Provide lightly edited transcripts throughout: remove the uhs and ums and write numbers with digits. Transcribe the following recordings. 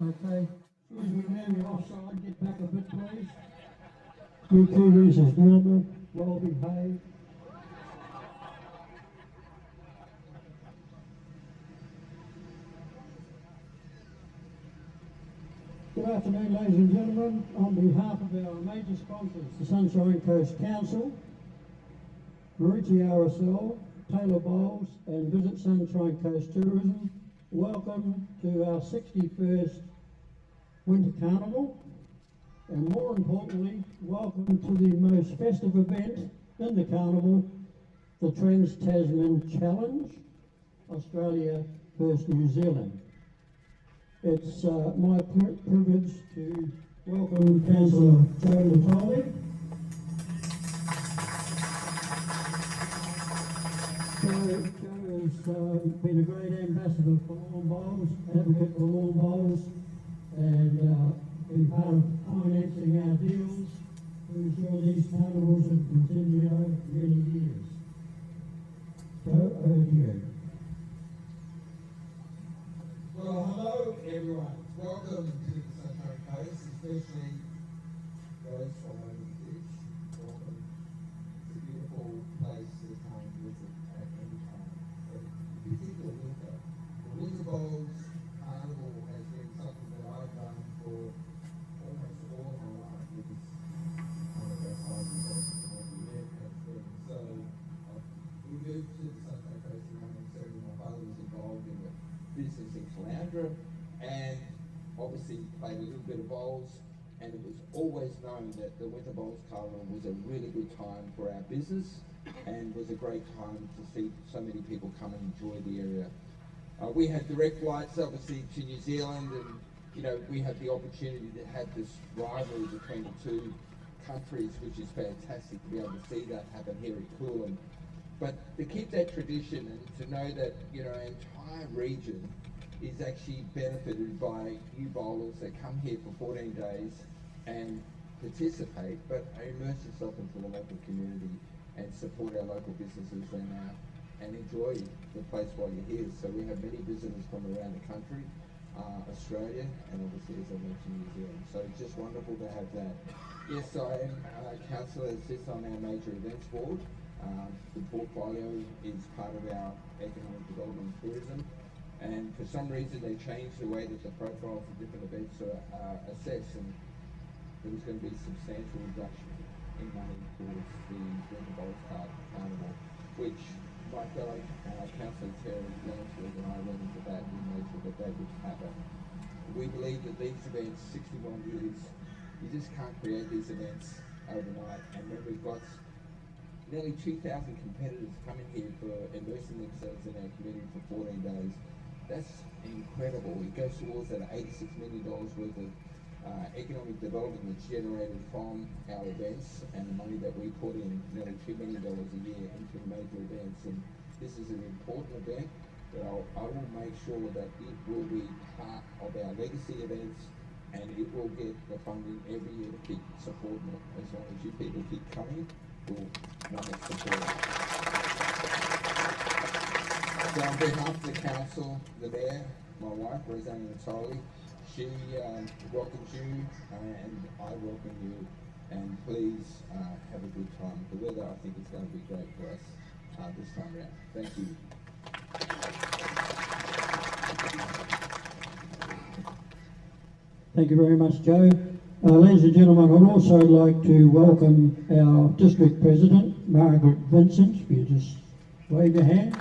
Okay, excuse me now, you're offside, get back a bit please. You Kiwis as normal, well behaved. Good afternoon ladies and gentlemen, on behalf of our major sponsors, the Sunshine Coast Council, Marucci RSL, Taylor Bowles and Visit Sunshine Coast Tourism, welcome to our 61st Winter Carnival, and more importantly, welcome to the most festive event in the Carnival, the Trans-Tasman Challenge, Australia versus New Zealand. It's my privilege to welcome Councillor Joe Natoli. Joe has been a great ambassador for lawn bowls, advocate for lawn bowls, and been part of financing our deals to ensure these carnivals have continued over many years. Joe, over to you. Well, hello everyone. Welcome to the Sunshine Coast, especially those from over the beach. Welcome. It's a beautiful place to come visit at any time. But in particular winter. The Winter Bowls Carnival has been something that I've done for almost all of my life, because I'm about 5 years old from every year has been. So we moved to the Sunshine Coast in 1970. My father was involved in it. Business in Caloundra, and obviously played a little bit of bowls, and it was always known that the Winter Bowls Carnival was a really good time for our business and was a great time to see so many people come and enjoy the area. We had direct flights obviously to New Zealand, and you know, we had the opportunity to have this rivalry between the two countries, which is fantastic to be able to see that happen here at Coolum. But to keep that tradition and to know that, you know, our entire region is actually benefited by new bowlers that come here for 14 days and participate, but immerse yourself into the local community and support our local businesses and enjoy the place while you're here. So we have many visitors from around the country, Australia, and obviously, as I mentioned, New Zealand. So it's just wonderful to have that. Yes, I am councillor that sits on our major events board. The portfolio is part of our economic development and tourism, and for some reason they changed the way that the profiles of different events are assessed, and there was going to be a substantial reduction in money towards the Winter Bowls Carnival, which my fellow councillor Terry Lansfield and I went into that and made sure that that would happen. We believe that these events, 61 years, you just can't create these events overnight, and when we've got nearly 2,000 competitors coming here for immersing themselves in our community for 14 days. That's incredible. It goes towards that $86 million worth of economic development that's generated from our events, and the money that we put in, nearly $2 million a year into major events. And this is an important event, but I will make sure that it will be part of our legacy events, and it will get the funding every year to keep supporting it. As long as you people keep coming, we'll want to support it. So on behalf of the council, the mayor, my wife, Rosanna Natoli, she welcomes you, and I welcome you, and please have a good time. The weather, I think, is going to be great for us this time around. Thank you. Thank you very much, Joe. Ladies and gentlemen, I'd also like to welcome our District President, Margaret Vincent. If you just wave your hand.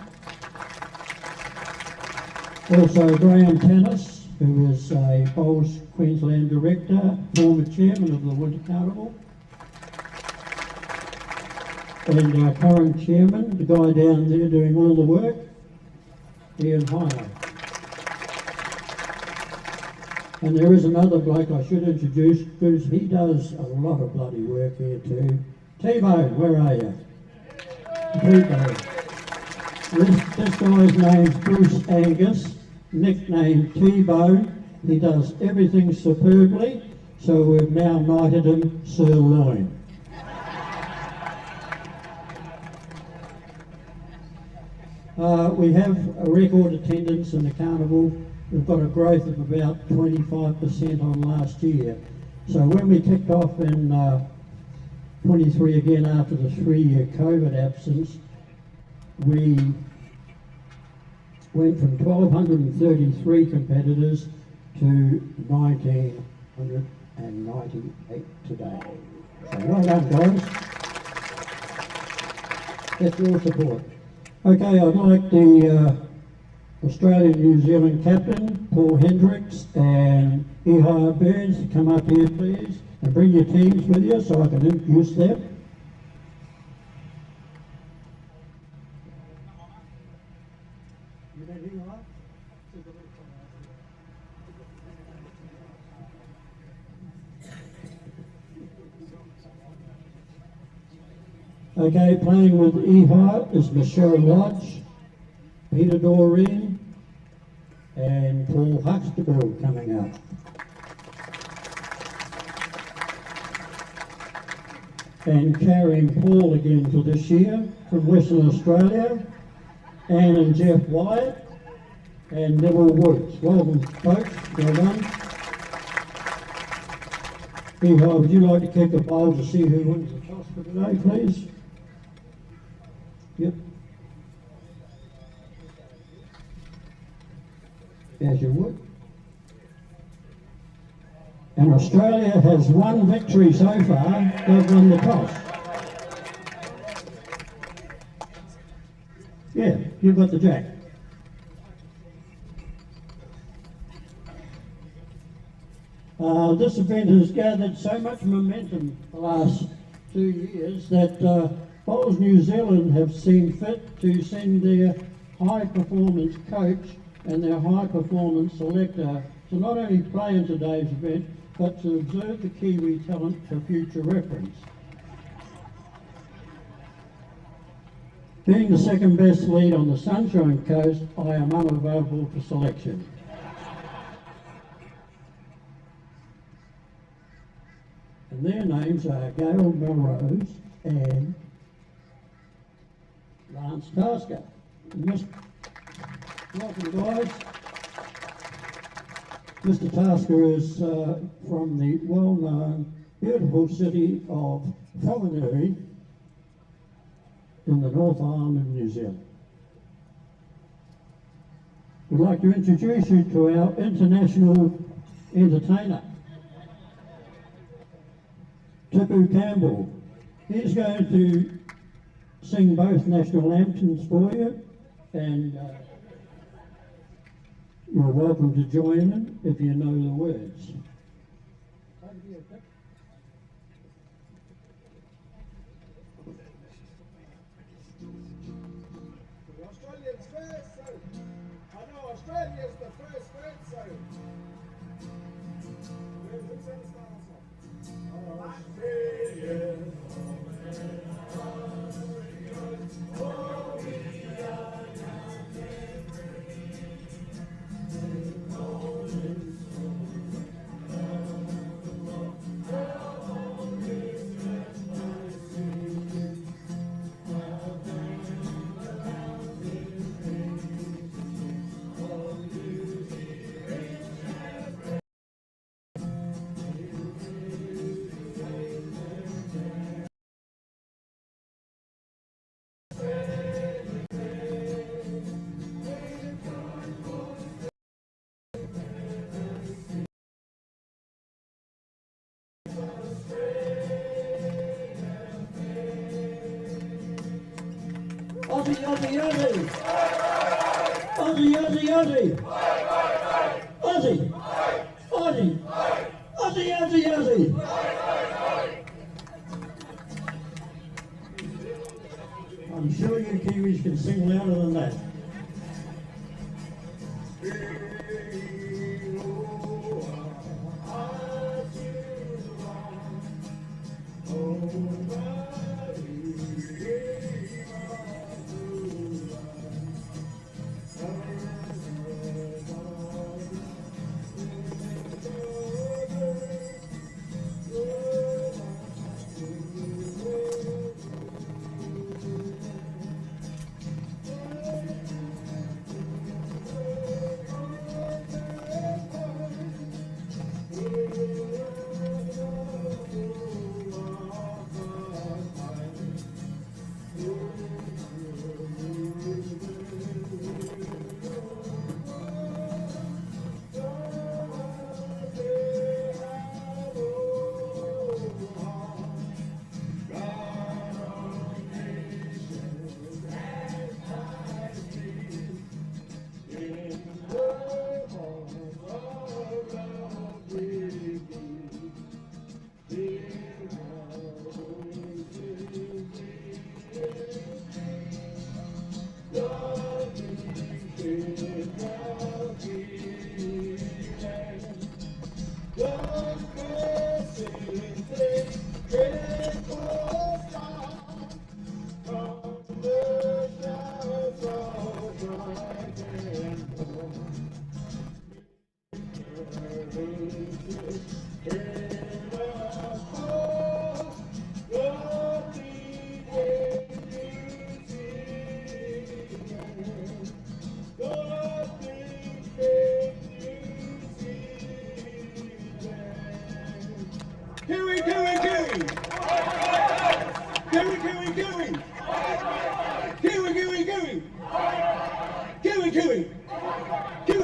Also, Graham Tannis, who is a Bowls Queensland Director, former Chairman of the Winter Carnival. And our current Chairman, the guy down there doing all the work, Ian Hino. And there is another bloke I should introduce, because he does a lot of bloody work here too. T-Bone, where are you? T-Bone. This guy's name's Bruce Angus, nicknamed T-Bone. He does everything superbly, so we've now knighted him Sirloin. We have a record attendance in the carnival we've got a growth of about 25% on last year. So when we kicked off in 23 again after the 3-year COVID absence, we went from 1,233 competitors to 1,998 today. So well done, guys. That's your support. Okay, I'd like the Australian-New Zealand captain, Paul Hendricks, and Ehire Burns to come up here, please, and bring your teams with you so I can introduce them. Okay, playing with Ehire is Michelle Lodge, Peter Doreen, and Paul Huxtable coming up. And carrying Paul again for this year from Western Australia, Anne and Jeff Wyatt, and Neville Woods. Welcome, folks. Well done. Ehire, would you like to kick a bowl to see who wins the toss for today, please? Yep. As you would. And Australia has one victory so far. They've won the toss. Yeah, you've got the jack. This event has gathered so much momentum the last 2 years that Bowls New Zealand have seen fit to send their high performance coach and their high performance selector to not only play in today's event, but to observe the Kiwi talent for future reference. Being the second best lead on the Sunshine Coast, I am unavailable for selection. And their names are Gail Melrose and Lance Tasker. Welcome, guys. Mr. Tasker is from the well-known, beautiful city of Whanganui in the North Island of New Zealand. We'd like to introduce you to our international entertainer, Tipu Campbell. He's going to sing both national anthems for you, and you're welcome to join in if you know the words. Australians first, so I know Australia's the first, so who's going to start us off? Australia. Aussie, Aussie, Aussie! Aussie, Aussie, Aussie! Aussie! Aussie! Aussie, Aussie, Aussie! I'm sure you Kiwis can sing louder than that.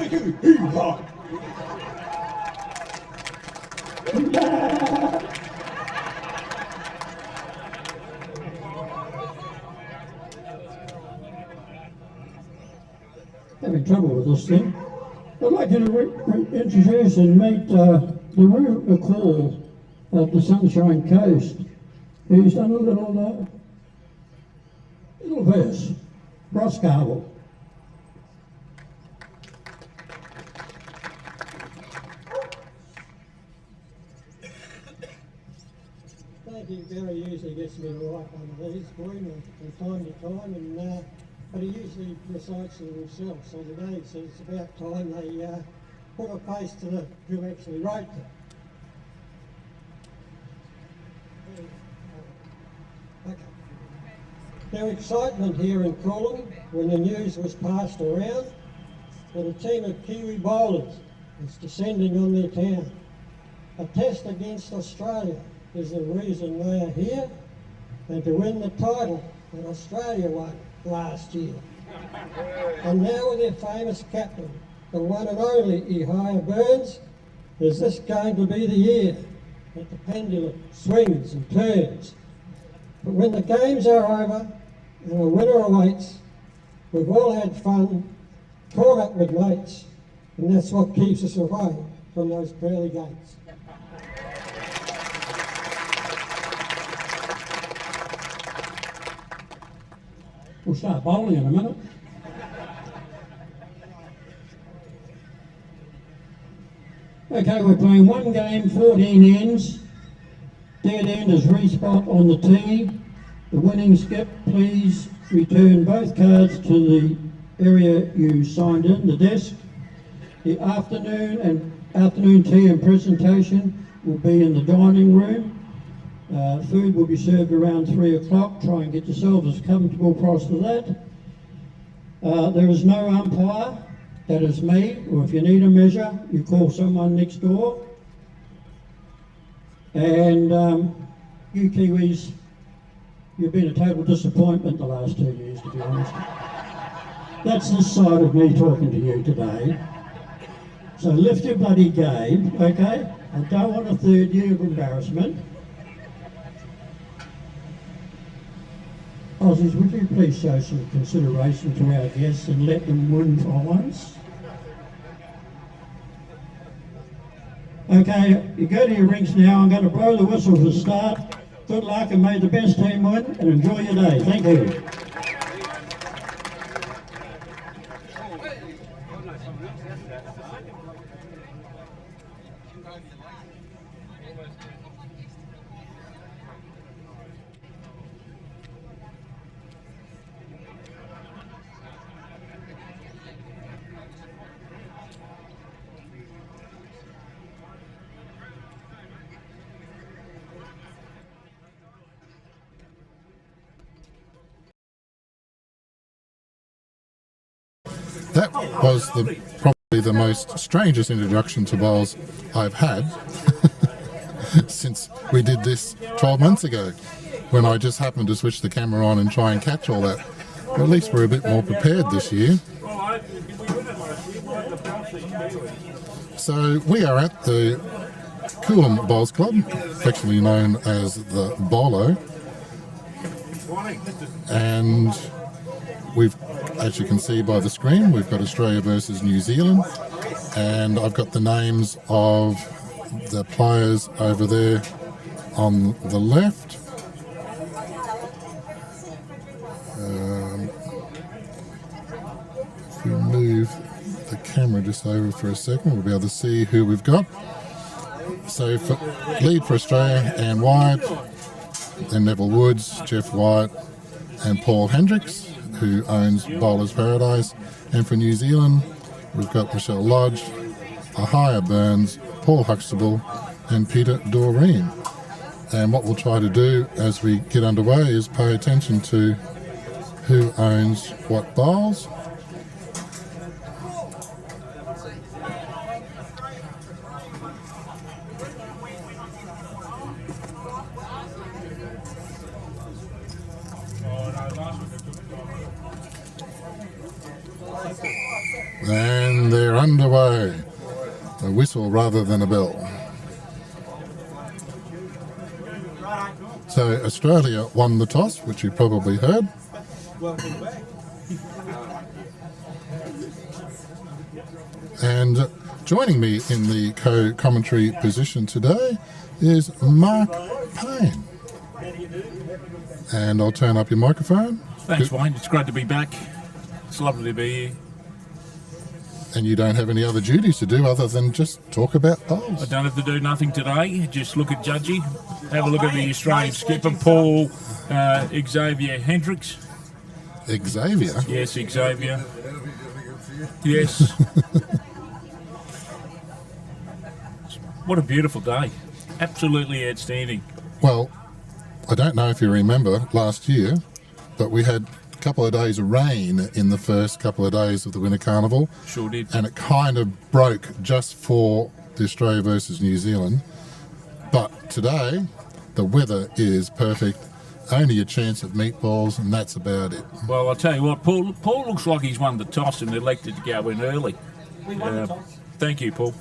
Having trouble with this thing. I'd like you to introduce and meet the root McCall of the Sunshine Coast, who's done a little verse. Ross Carnival. Thank you. Gary usually gets me to write one of these for him from time to time, but he usually recites them himself. So today he says it's about time they put a face to who actually wrote them. Okay. Now, excitement here in Coolum when the news was passed around that a team of Kiwi bowlers is descending on their town. A test against Australia is the reason they are here, and to win the title that Australia won last year. And now with their famous captain, the one and only Ihaya Burns, is this going to be the year that the pendulum swings and turns? But when the games are over and a winner awaits, we've all had fun, caught up with mates, and that's what keeps us away from those pearly gates. We'll start bowling in a minute. Okay, we're playing one game, 14 ends. Dead end is respot on the tee. The winning skip, please return both cards to the area you signed in, the desk. The afternoon tea and presentation will be in the dining room. Food will be served around 3 o'clock. Try and get yourselves as comfortable across to that. There is no umpire. That is me, or if you need a measure, you call someone next door. And you Kiwis, you've been a total disappointment the last 2 years, to be honest. That's the side of me talking to you today. So lift your bloody game, okay? I don't want a third year of embarrassment. Aussies, would you please show some consideration to our guests and let them win for once? Okay, you go to your rinks now. I'm going to blow the whistle to start. Good luck and may the best team win, and enjoy your day. Thank you. That was probably the most strangest introduction to bowls I've had since we did this 12 months ago, when I just happened to switch the camera on and try and catch all that. But at least we're a bit more prepared this year. So we are at the Coolum Bowls Club, affectionately known as the Bolo, and we've, as you can see by the screen, we've got Australia versus New Zealand, and I've got the names of the players over there on the left. If we move the camera just over for a second, we'll be able to see who we've got. So for lead for Australia, Anne Wyatt, then Neville Woods, Jeff Wyatt and Paul Hendricks, who owns Bowlers Paradise. And for New Zealand, we've got Michelle Lodge, Ihaya Burns, Paul Huxtable and Peter Doreen. And what we'll try to do as we get underway is pay attention to who owns what bowls. And they're underway. away. A whistle rather than a bell. So Australia won the toss, which you probably heard. Welcome back. And joining me in the co-commentary position today is Mark Payne. And I'll turn up your microphone. Thanks, Wayne. It's great to be back. It's lovely to be here. And you don't have any other duties to do other than just talk about I bowls. don't have to do nothing today. Just look at Judgy. Have a look at the Australian skipper, Paul Xavier Hendricks. Xavier? Yes, Xavier. Yes. What a beautiful day. Absolutely outstanding. Well, I don't know if you remember last year, but we had a couple of days of rain in the first couple of days of the Winter Carnival. Sure did. And it kind of broke just for the Australia versus New Zealand. But today, the weather is perfect. Only a chance of meatballs, and that's about it. Well, I'll tell you what, Paul looks like he's won the toss and elected to go in early. Thank you, Paul.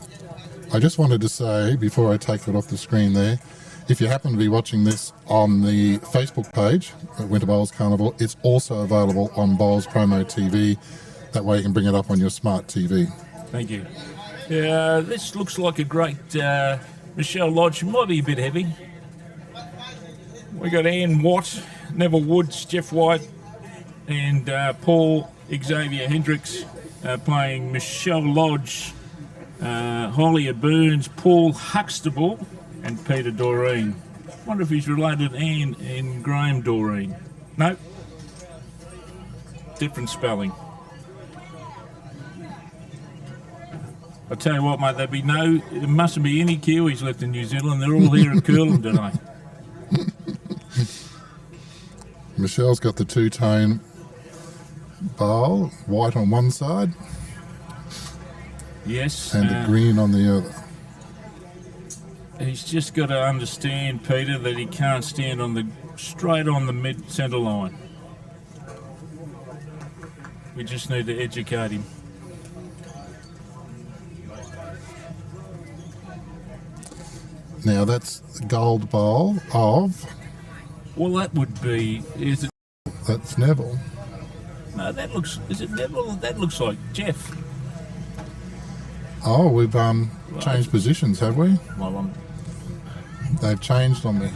I just wanted to say, before I take it off the screen there, if you happen to be watching this on the Facebook page at Winter Bowls Carnival, it's also available on Bowls Promo TV. That way you can bring it up on your smart TV. Thank you. This looks like a great Michelle Lodge. Might be a bit heavy. We got Anne Watt, Neville Woods, Jeff White, and Paul Xavier Hendricks playing Michelle Lodge, Holly Burns, Paul Huxtable, and Peter Doreen. Wonder if he's related to Anne and Graham Doreen. No, different spelling. I tell you what, mate, there mustn't be any Kiwis left in New Zealand. They're all here at Coolum today. Michelle's got the two-tone bowl, white on one side Yes. and the green on the other. He's just got to understand, Peter, that he can't stand straight on the mid-centre line. We just need to educate him. Now that's the gold bowl of, Well, that would be. Is it? that's Neville. No, that looks. Is it Neville? That looks like Jeff. Oh, we've changed positions, have we? Well, They've changed on me.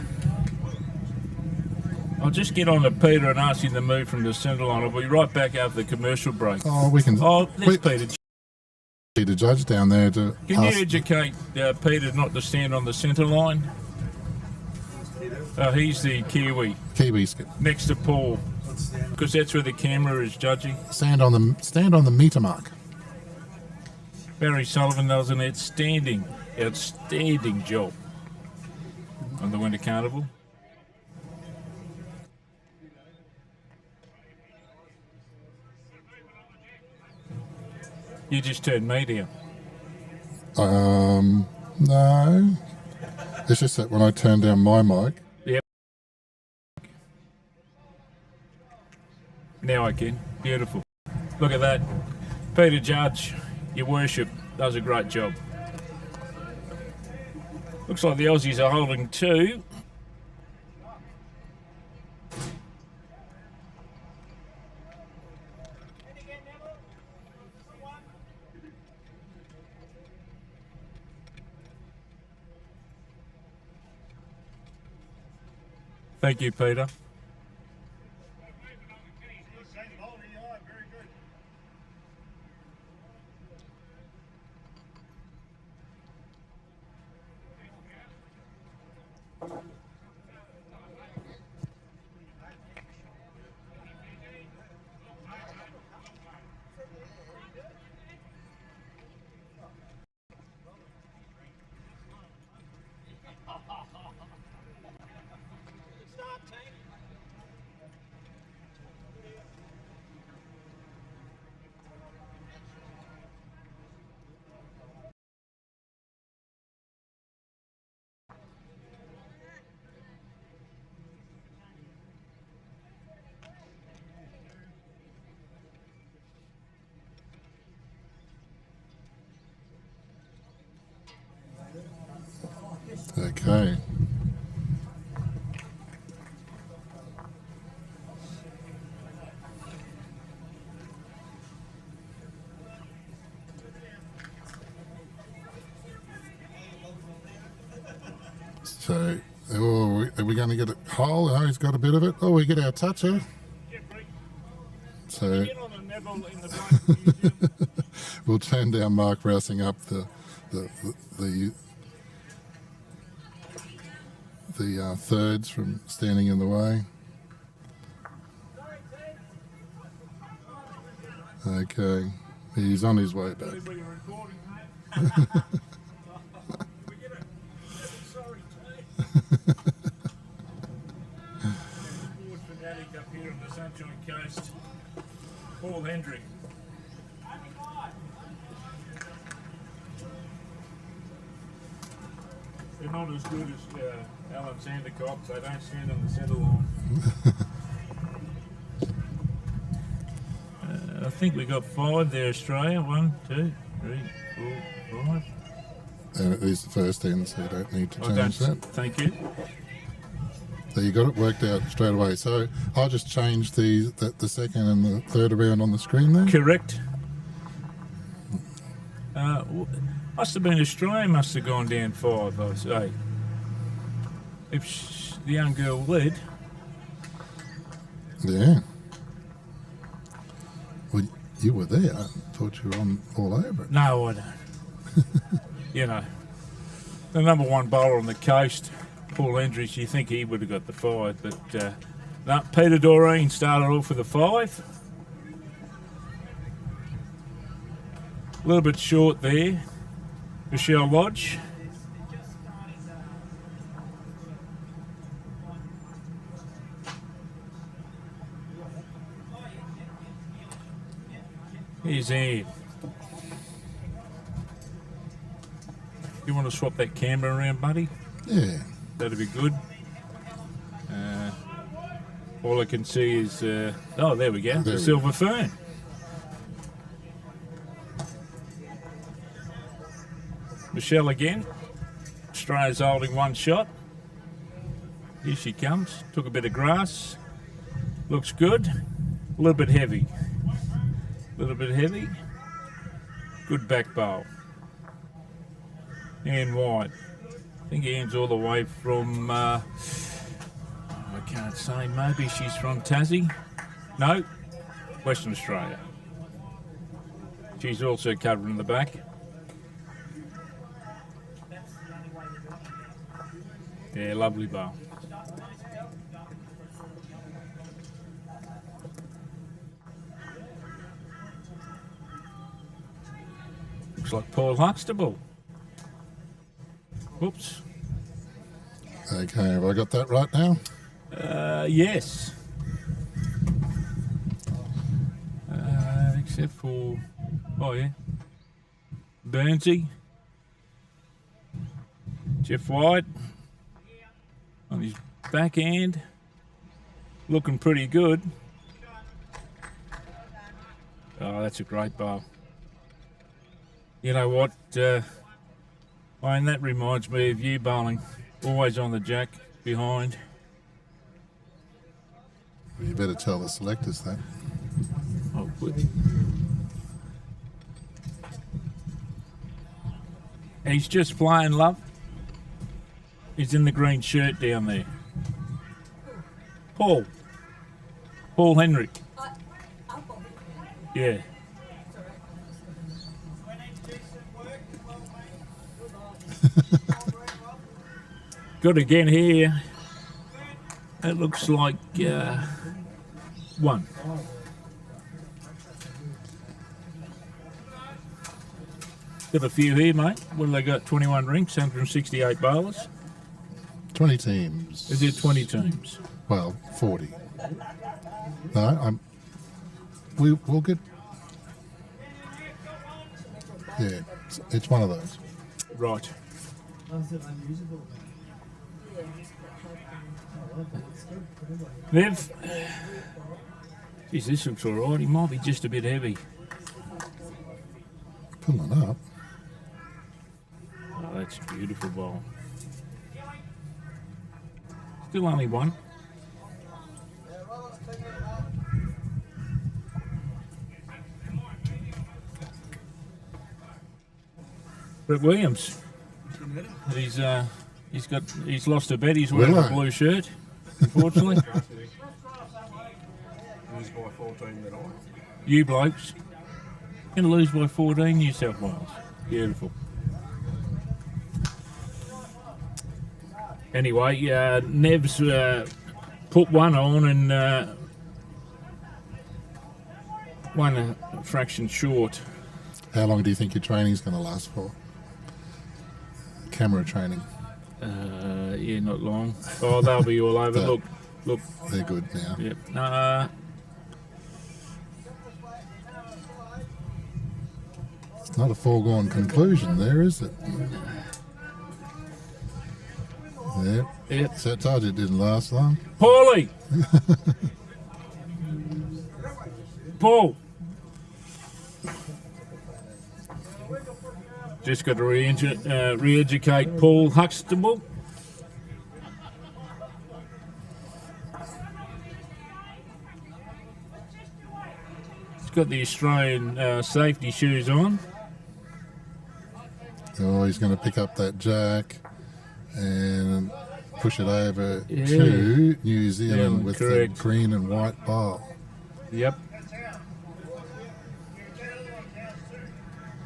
I'll just get on to Peter and ask him to move from the centre line. I'll be right back after the commercial break. Oh, we can. Oh, we- there's Peter. Peter Judge down there to Can you ask. educate Peter not to stand on the centre line? He's the Kiwi, Kiwi skip. next to Paul, because that's where the camera is judging. Stand on the meter mark. Barry Sullivan does an outstanding job on the Winter Carnival. You just turned me down. No. It's just that when I turn down my mic, Yep. Now I can. Beautiful. Look at that. Peter Judge, your worship, does a great job. Looks like the Aussies are holding two. Thank you, Peter. Okay. So, oh, are we going to get a hole? Oh, he's got a bit of it. Oh, we get our toucher. So we'll turn down Mark rousing up the thirds from standing in the way. Okay, he's on his way back. Up here on the Sunshine Coast, Paul Hendry. They're not as good as Alan Sandercock. They don't stand on the centre line. I think we got 5 there, Australia. 1, 2, 3, 4, 5. And it is the first end, so you don't need to change that. Thank you. So you got it worked out straight away. So I'll just change the second and the third around on the screen there. Correct. Must have been Australia. Must have gone down 5. I say. If the young girl led. Yeah. Well, you were there. I thought you were on all over it. No, I don't. You know, the number 1 bowler on the coast. Paul Hendricks, you think he would have got the 5, but no, Peter Doreen started off with a 5. A little bit short there. Michelle Lodge. Here's Anne. You want to swap that camera around, buddy? Yeah. That'd be good. All I can see is, oh, there we go, the silver fern. Michelle again. Australia's holding 1 shot. Here she comes. Took a bit of grass. Looks good. A little bit heavy. A little bit heavy. Good back bowl. Anne White. I think Anne's all the way from, I can't say, maybe she's from Tassie. No, Western Australia. She's also covered in the back. Yeah, lovely bowl. Looks like Paul Huxtable. Whoops. Okay, have I got that right now? Yes. Except for, oh yeah, Burnsy, Jeff White on his backhand, looking pretty good. Oh, that's a great bowl. You know what, Wayne, that reminds me of you bowling, always on the jack, behind. Well, you better tell the selectors that. Oh, good. He's just playing, love. He's in the green shirt down there. Paul Henry. Yeah. Good again here. It looks like 1. Got a few here, mate. What have they got? 21 rings, 168 bowlers. 20 teams. Is it 20 teams? Well, 40. No, we'll get. Yeah, it's one of those. Right. Viv. Geez, this looks all right. He might be just a bit heavy. Pulling up. Oh, that's a beautiful ball. Still only one. Brett Williams. He's lost a bet. He's wearing a blue shirt, unfortunately. Lose by 14 tonight. You blokes going to lose by 14, New South Wales. Beautiful. Anyway, Nev's put one on and one a fraction short. How long do you think your training's going to last for? Camera training. Yeah, not long. Oh, they'll be all over. Look. They're good now. Yep. It's not a foregone conclusion there, is it? Yep. So I told you it didn't last long. Paulie! Paul! Just got to re-educate Paul Huxtable. He's got the Australian safety shoes on. Oh, he's going to pick up that jack and push it over to New Zealand with correct. the green and white ball. Yep.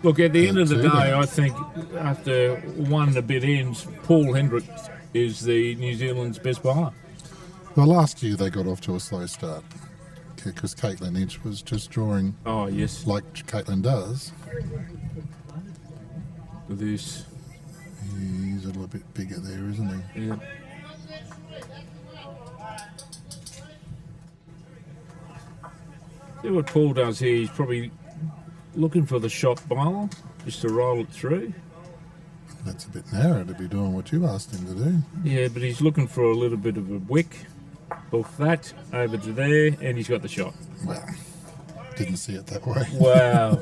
Look, at the end of the day, I think after one and a bit ends, Paul Hendrick is the New Zealand's best bowler. Well, last year they got off to a slow start because Caitlin Inch was just drawing Oh, yes. like Caitlin does. With this. He's a little bit bigger there, isn't he? Yeah. See what Paul does here, he's probably looking for the shot bowl, just to roll it through. That's a bit narrow to be doing what you asked him to do. Yeah, but he's looking for a little bit of a wick. Off that, over to there, and he's got the shot. Well, didn't see it that way. Wow.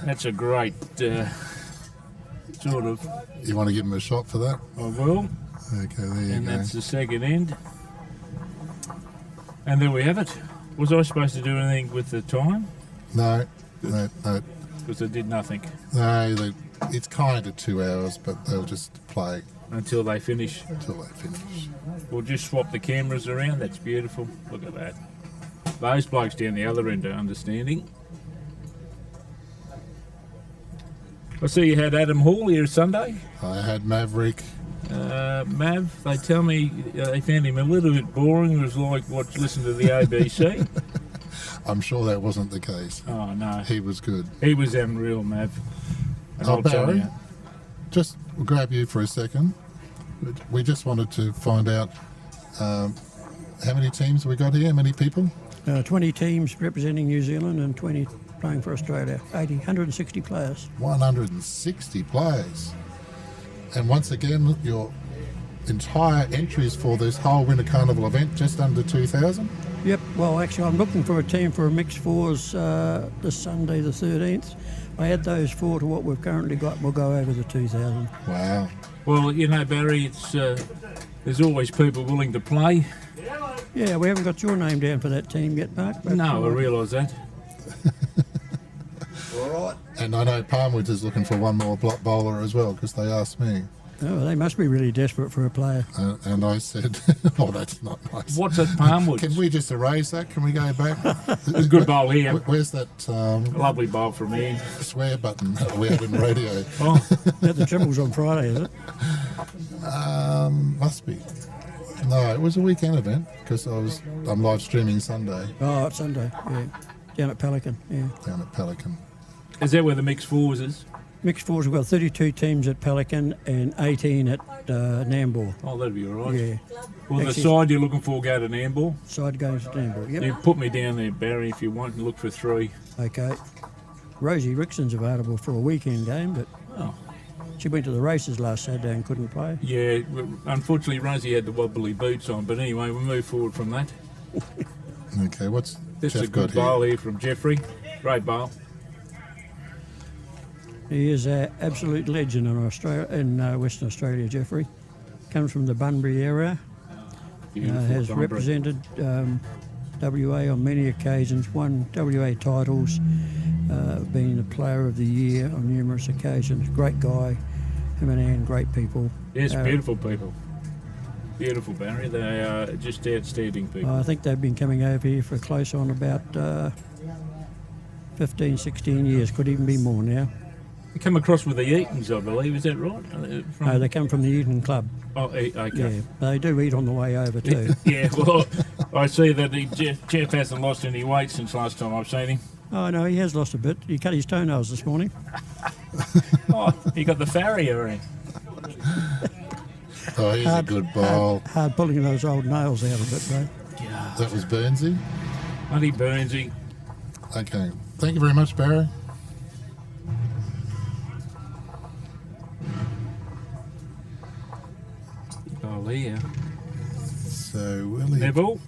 That's a great sort of... You want to give him a shot for that? I will. Okay, there you And go. that's the second end. And there we have it. Was I supposed to do anything with the time? No. Because I did nothing It's kind of 2 hours, but they'll just play until they finish. until they finish. We'll just swap the cameras around. That's beautiful. Look at that. Those blokes down the other end are understanding. I see you had Adam Hall here Sunday. I had Maverick. Mav, they tell me they found him a little bit boring. It was like listen to the ABC. I'm sure that wasn't the case. Oh no, He was good. he was unreal, Mav. And Oh, I'll tell Barry, you. just grab you for a second. We just wanted to find out how many teams we got here, how many people? 20 teams representing New Zealand and 20 playing for Australia. 160 players. 160 players. And once again, your entire entries for this whole Winter Carnival event, just under 2,000? Yep, well actually I'm looking for a team for a mixed fours this Sunday the 13th. I add those four to what we've currently got, we'll go over the 2,000. Wow. Well, you know, Barry, it's there's always people willing to play. Yeah, we haven't got your name down for that team yet, Mark. But No, I realise that. All right. And I know Palmwood is looking for one more block bowler as well, because they asked me. Oh, they must be really desperate for a player. And I said, oh, that's not nice. What's at Palmwood? Can we just erase that? Can we go back? A good bowl here. Where's that Lovely bowl from me. swear button that we had in radio? Oh, That the Triples on Friday, is it? Must be. No, it was a weekend event because I'm live streaming Sunday Oh, it's Sunday, yeah. Down at Pelican, yeah. down at Pelican. is that where the mixed fours is? Mixed fours, we've got 32 teams at Pelican and 18 at Nambour. Oh, that'd be all right. Yeah, Well, the Actually- side you're looking for, go to Nambour. side goes to Nambour, yep. You put me down there, Barry, if you want, and look for three. Okay. Rosie Rickson's available for a weekend game, but Oh. she went to the races last Saturday and couldn't play. Yeah, unfortunately, Rosie had the wobbly boots on, but anyway, we'll move forward from that. Okay, what's This is Jeff a good got bowl here? here from Jeffrey. Great bowl. He is an absolute legend in Australia, in Western Australia, Jeffrey. comes from the Bunbury area. Beautiful Has Bunbury. represented WA on many occasions, won WA titles, been the player of the year on numerous occasions. Great guy, him and Anne, great people. Yes, beautiful people. Beautiful, Barry. They are just outstanding people. I think they've been coming over here for close on about 15, 16 years, could even be more now. You come across with the Eatons, I believe. Is that right? No, they come from the Eaton Club. Oh, okay. Yeah, they do eat on the way over too. Yeah, well, I see that Jeff hasn't lost any weight since last time I've seen him. Oh no, he has lost a bit. He cut his toenails this morning. Oh, he got the farrier in. Oh, he's a good bowl. Hard pulling those old nails out of it, though. That was Burnsy. Bloody Burnsy. Okay. Thank you very much, Barry. Oh, Leah. So, Willie, Neville.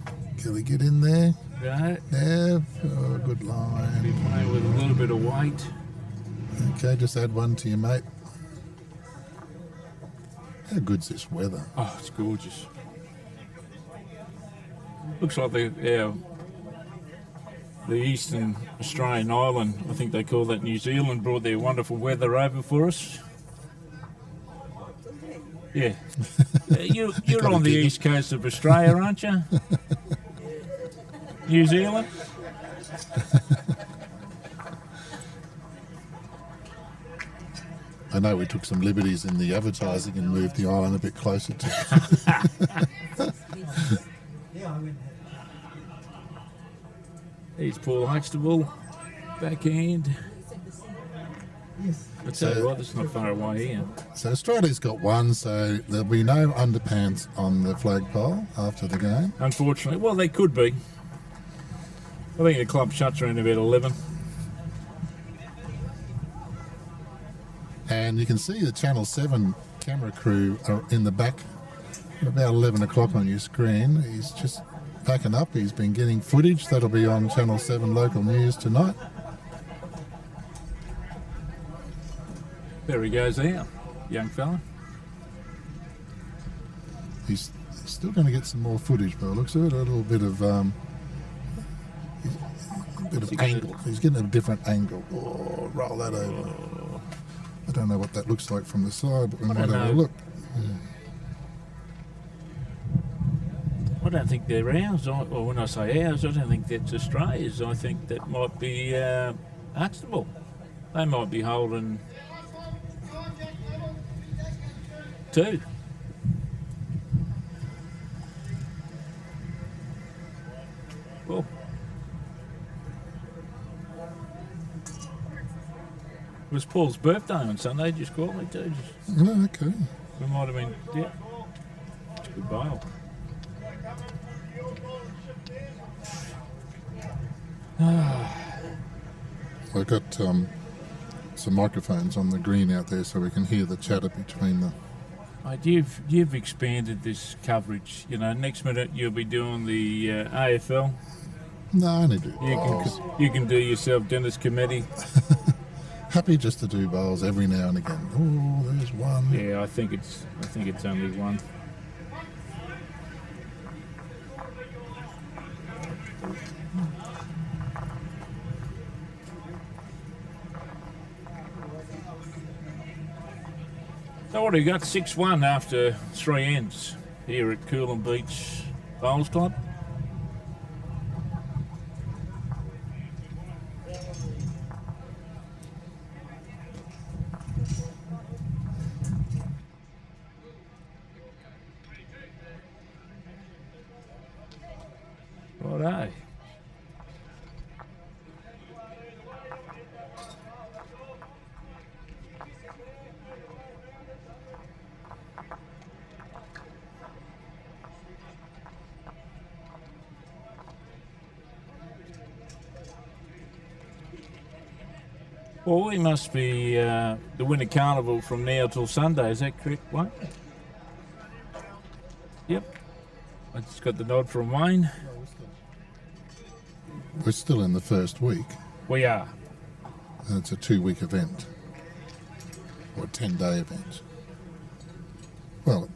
can we get in there? Right. Nev. Oh, good Be line. playing with a little bit of weight. Okay, just add one to your mate. How good's this weather? Oh, it's gorgeous. Looks like the eastern Australian island, I think they call that New Zealand, brought their wonderful weather over for us. Yeah. You're gotta on the giggle. east coast of Australia, aren't you? New Zealand? I know we took some liberties in the advertising and moved the island a bit closer to. Here's Paul Huxtable, backhand. I'll tell you what, it's not far away here. So Australia's got one, so there'll be no underpants on the flagpole after the game. Unfortunately, well, they could be. I think the club shuts around about 11. And you can see the Channel 7 camera crew are in the back at about 11 o'clock on your screen. He's just packing up. He's been getting footage. That'll be on Channel 7 local news tonight. There he goes there, young fella. He's still going to get some more footage by the looks of it. A little bit of angle. He's getting a different angle. Oh, roll that over. I don't know what that looks like from the side, but we might have a know. look. I don't think they're ours, or when I say ours, I don't think that's Australia's. I think that might be Huxtable. They might be holding two. Well, it was Paul's birthday on Sunday, just called me too. Oh, okay. We might have been, yeah. It's a good bail. We've got some microphones on the green out there so we can hear the chatter between the... Mate, you've expanded this coverage. You know, next minute you'll be doing the AFL. No, I only do bowls. You can do yourself Dennis Committee. Happy just to do bowls every now and again. Oh, there's one. Yeah, I think it's only one. So what do you got? 6-1 after 3 ends here at Coolum Beach Bowls Club. Righto. Well, we must be the Winter Carnival from now till Sunday. Is that correct, Wayne? Yep. I just got the nod from Wayne. We're still in the first week. We are. And it's a 2-week event. Or a 10-day event. Well,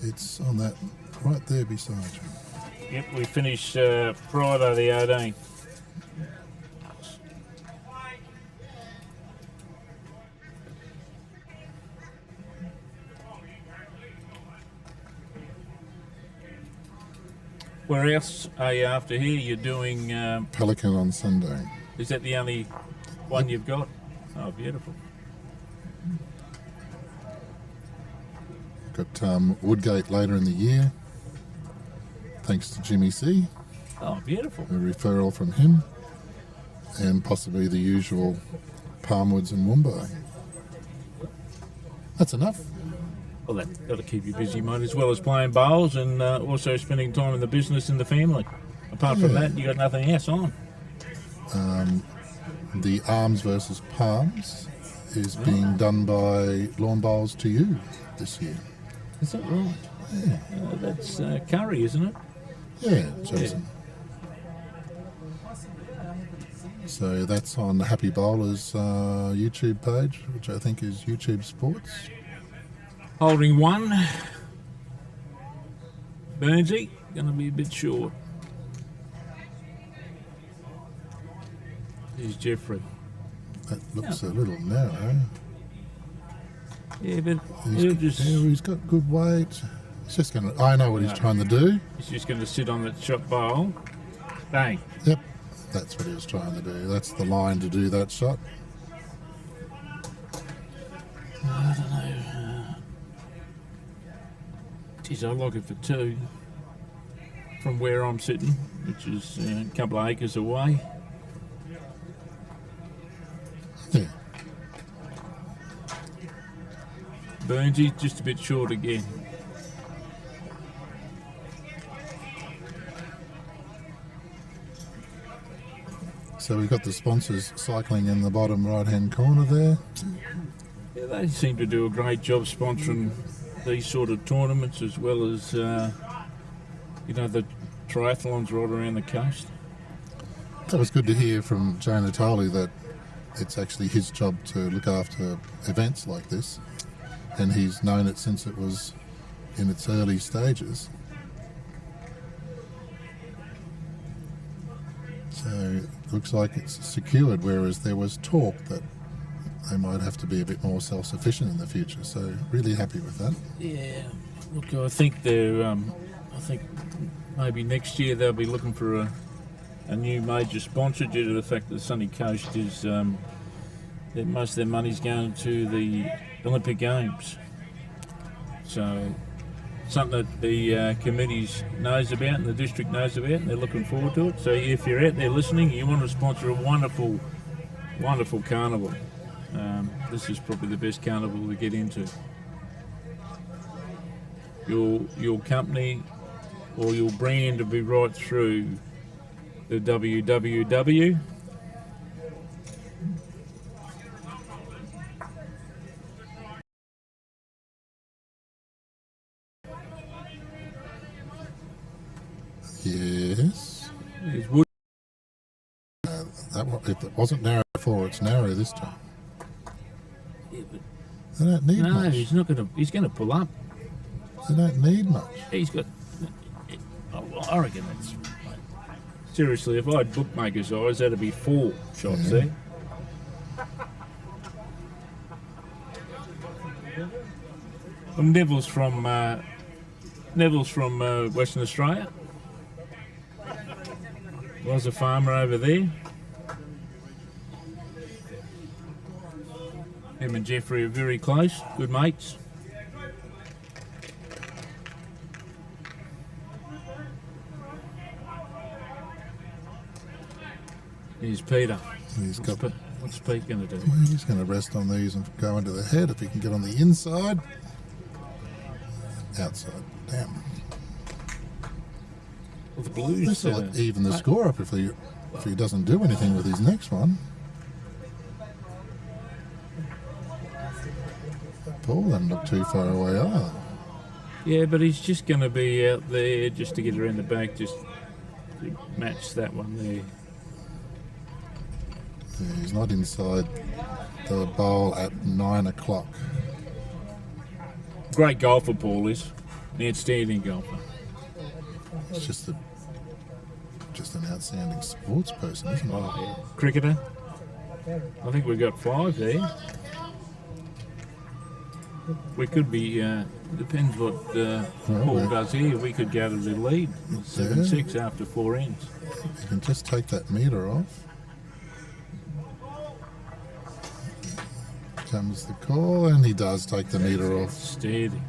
It's on that right there beside you. Yep, we finished Friday the 18th. Where else are you after here? You're doing... Pelican on Sunday. is that the only one you've got? Oh, beautiful. Got Woodgate later in the year, thanks to Jimmy C. Oh, beautiful. A referral from him, and possibly the usual Palmwoods and Woombye. That's enough. Well, that'll keep you busy, mate, as well as playing bowls and also spending time in the business and the family. Apart from that, you got nothing else on. The Arms versus Palms is being done by Lawn Bowls to You this year. Is that right? Yeah, That's Curry, isn't it? yeah, Jason. So that's on the Happy Bowlers YouTube page, which I think is YouTube Sports. Holding one. Burnsy, going to be a bit short. Here's Jeffrey. That looks a little narrow. Yeah, but he'll just... He's got good weight. He's just going to... I know what he's trying to do. He's just going to sit on that shot bowl. Bang. Yep, that's what he was trying to do. That's the line to do that shot. I don't know. Geez, I like it for two. From where I'm sitting, which is a couple of acres away. Yeah. Burnsy, just a bit short again. So we've got the sponsors cycling in the bottom right-hand corner there. Yeah, they seem to do a great job sponsoring these sort of tournaments, as well as, the triathlons right around the coast. That was good to hear from Joe Natali that it's actually his job to look after events like this, and he's known it since it was in its early stages. So it looks like it's secured, whereas there was talk that they might have to be a bit more self-sufficient in the future. So really happy with that. Yeah, look, I think they're. I think maybe next year they'll be looking for a new major sponsor due to the fact that the Sunny Coast is that most of their money's going to the Olympic Games. So something that the committees knows about and the district knows about, and they're looking forward to it. So if you're out there listening, you want to sponsor a wonderful, wonderful carnival. This is probably the best carnival to get into. Your company or your brand will be right through the www. Yes. There's wood. If it wasn't narrow before, it's narrow this time. Yeah, but They don't need no, much. he's not going to. He's going to pull up. They don't need much. He's got. I reckon that's. Seriously, if I had bookmaker's eyes, that'd be 4 shots there. And Neville's from Western Australia. Was a farmer over there. Him and Jeffrey are very close, good mates. Here's Peter. What's Pete going to do? He's going to rest on these and go into the head if he can get on the inside. Outside. Damn. Well, the Blues. This will even the score up if he doesn't do anything with his next one. Paul doesn't look too far away either. Yeah, but he's just going to be out there just to get around the back, just to match that one there. Yeah, he's not inside the bowl at 9 o'clock. Great golfer, Paul is. An outstanding golfer. It's just an outstanding sports person, isn't it? Oh, yeah. Cricketer. I think we've got 5 there. We could be, depends what Paul does here, we could go to the lead. 7-6 after 4 ends. You can just take that meter off. Comes the call, and he does take the meter off. Steady.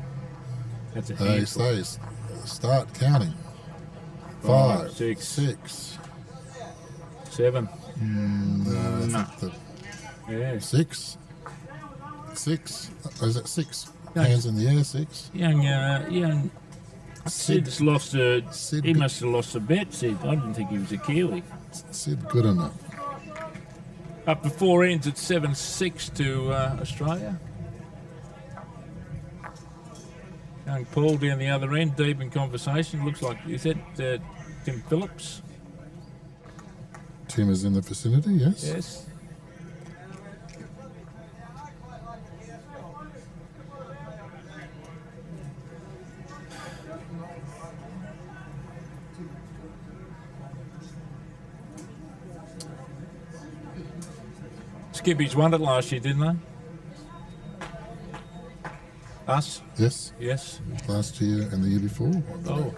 That's a He handful. says, start counting. 5, 6. 7. I think Yeah. 6. Oh, is it 6? Hands in the air, 6. Young Sid's lost a. Sid- He must have lost a bet, Sid. I didn't think he was a Kiwi. Sid, good enough. Up to 4 ends at 7-6 to Australia. Young Paul down the other end, deep in conversation. Looks like, is that Tim Phillips? Tim is in the vicinity, yes. Yes. Skippies won it last year, didn't they? Us? Yes, Yes. last year and the year before. Oh.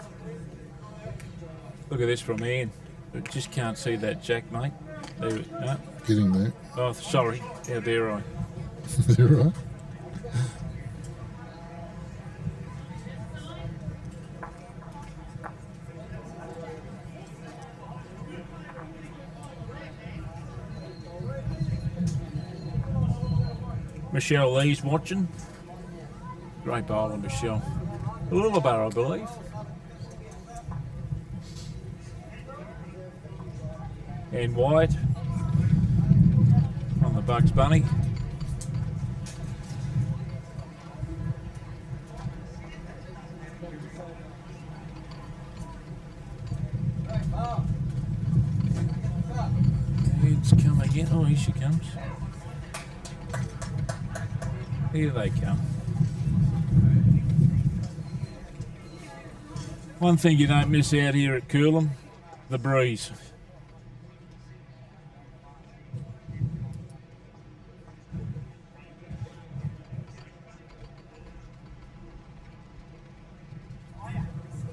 Look at this from Ian. I just can't see that jack, mate. There, no. Getting there. Oh, sorry. How dare I? You're right. Michelle Lee's watching. Great bowler, Michelle. A little bar, I believe. And White on the Bugs Bunny. It's come again. Oh, here she comes. Here they come. One thing you don't miss out here at Coolum, the breeze.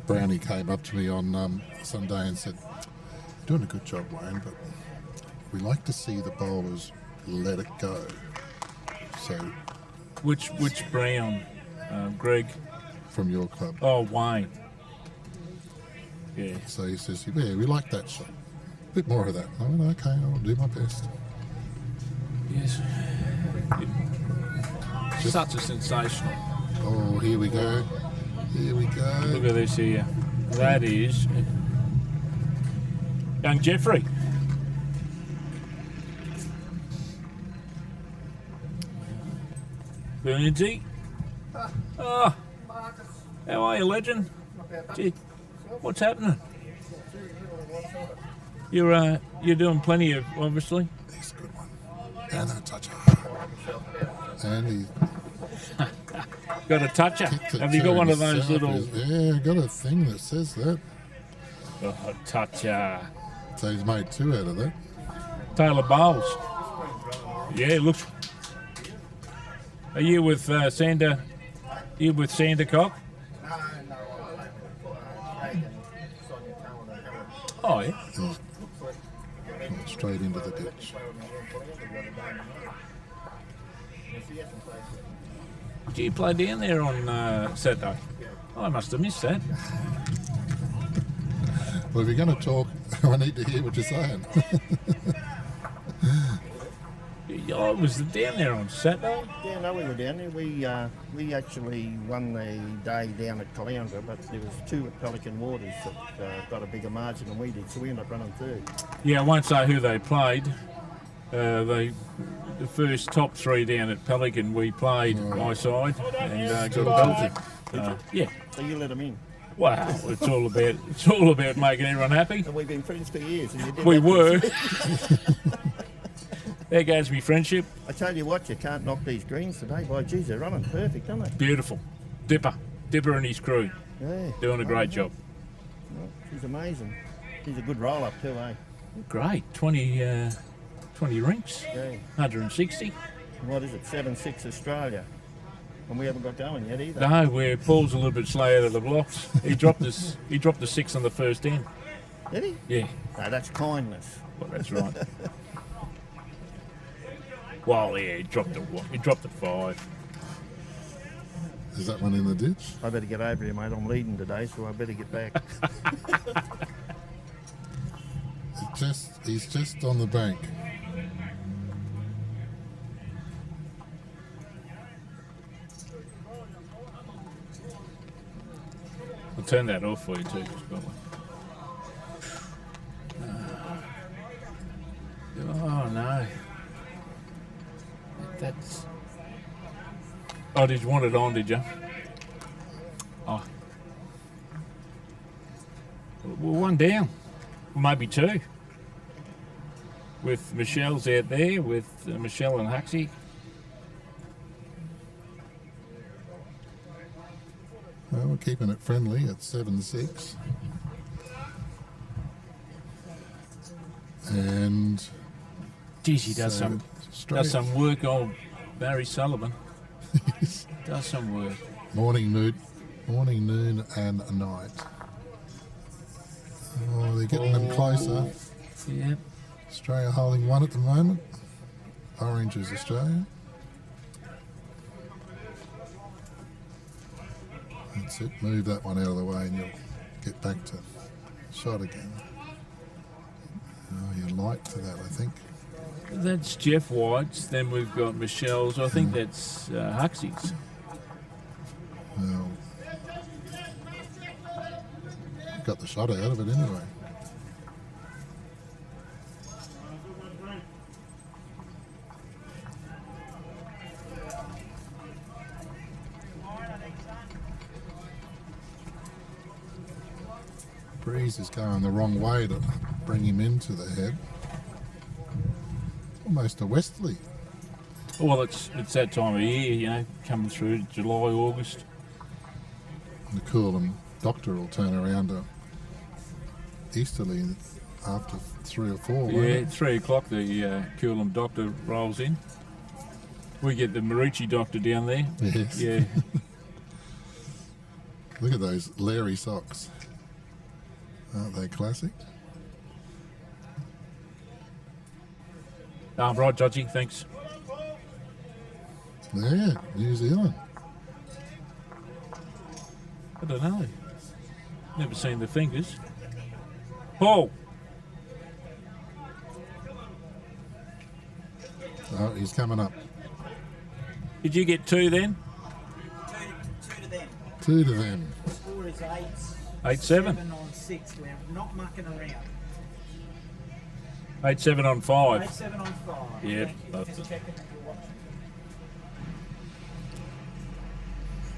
Brownie came up to me on Sunday and said, "You're doing a good job, Wayne, but we like to see the bowlers let it go." So, Which Brown? Greg? from your club. Oh, Wayne. Yeah. So he says, "Yeah, we like that shot. A bit more of that." I went, "Okay, I'll do my best." Yes. Such a sensational. Oh, here we go. Here we Look go. at this here. That is young Jeffrey. Bernsey. Oh, how are you, legend? Gee, what's happening? You're doing plenty of, obviously. He's a good one. And a toucher. And he Got a toucher. kicked it Have you got to one of his those little? south. Yeah, I got a thing that says that. Oh, toucher. So he's made 2 out of that. Taylor Bowles. Yeah, it looks. Are you with Sander? You with Sander Cock? Oh yeah. He's straight into the ditch. Did you play down there on Saturday? Oh, I must have missed that. Well, if you're going to talk, I need to hear what you're saying. I was down there on Saturday. Yeah, no, we were down there. We actually won the day down at Caloundra, but there was 2 at Pelican Waters that got a bigger margin than we did, so we ended up running 3rd. Yeah, I won't say who they played. The first top 3 down at Pelican, we played my side and got belted. Yeah. So you let them in. Wow, it's all about making everyone happy. And we've been friends for years. And you did We that. were. There goes me friendship. I tell you what, you can't knock these greens today. By geez, they're running perfect, aren't they? Beautiful. Dipper. Dipper and his crew Yeah. doing a great job. Well, she's amazing. She's a good roll-up too, eh? Great, 20 rinks, Yeah. 160. What is it, 7-6 Australia? And we haven't got going yet either. No, where Paul's a little bit slow out of the blocks. He dropped us. He dropped the 6 on the first end. Did he? Yeah, No, that's kindness. well, that's right. Well, yeah, he dropped the 5. Is that one in the ditch? I better get over here, mate. I'm leading today, so I better get back. He's just on the bank. I'll turn that off for you too, Scotland. Oh no, that's. Oh, did you want it on? Did you? Oh, well, one down, maybe 2. With Michelle's out there, with Michelle and Huxley. Well, we're keeping it friendly at 7-6. And Geez, he does so some work, old Barry Sullivan. Does some work. morning, noon, and night. Oh, they're getting them closer. Yep. Australia holding 1 at the moment. Orange is Australia. That's it. Move that one out of the way and you'll get back to shot again. Oh, you're light to that, I think. That's Jeff White's. Then we've got Michelle's. I think that's Huxley's. Well, got the shot out of it anyway. Breeze is going the wrong way to bring him into the head. Almost a westerly. Well, it's that time of year, you know, coming through July, August. The Coolum doctor will turn around to easterly after 3 or 4. won't Yeah, it? 3 o'clock the Coolum doctor rolls in. We get the Marucci doctor down there. Yes. Yeah. Look at those Larry socks. Aren't they classic? Right, Judgy, thanks. Yeah, New Zealand. I don't know. Never seen the fingers. Paul! Oh, he's coming up. Did you get 2 then? Two to them. 2 to them. Score is 8. 8-7. 7 on 6. We're not mucking around. 8-7 on 5. 8-7 on 5. Yeah, Thank you. that's Just it. checking that you're watching.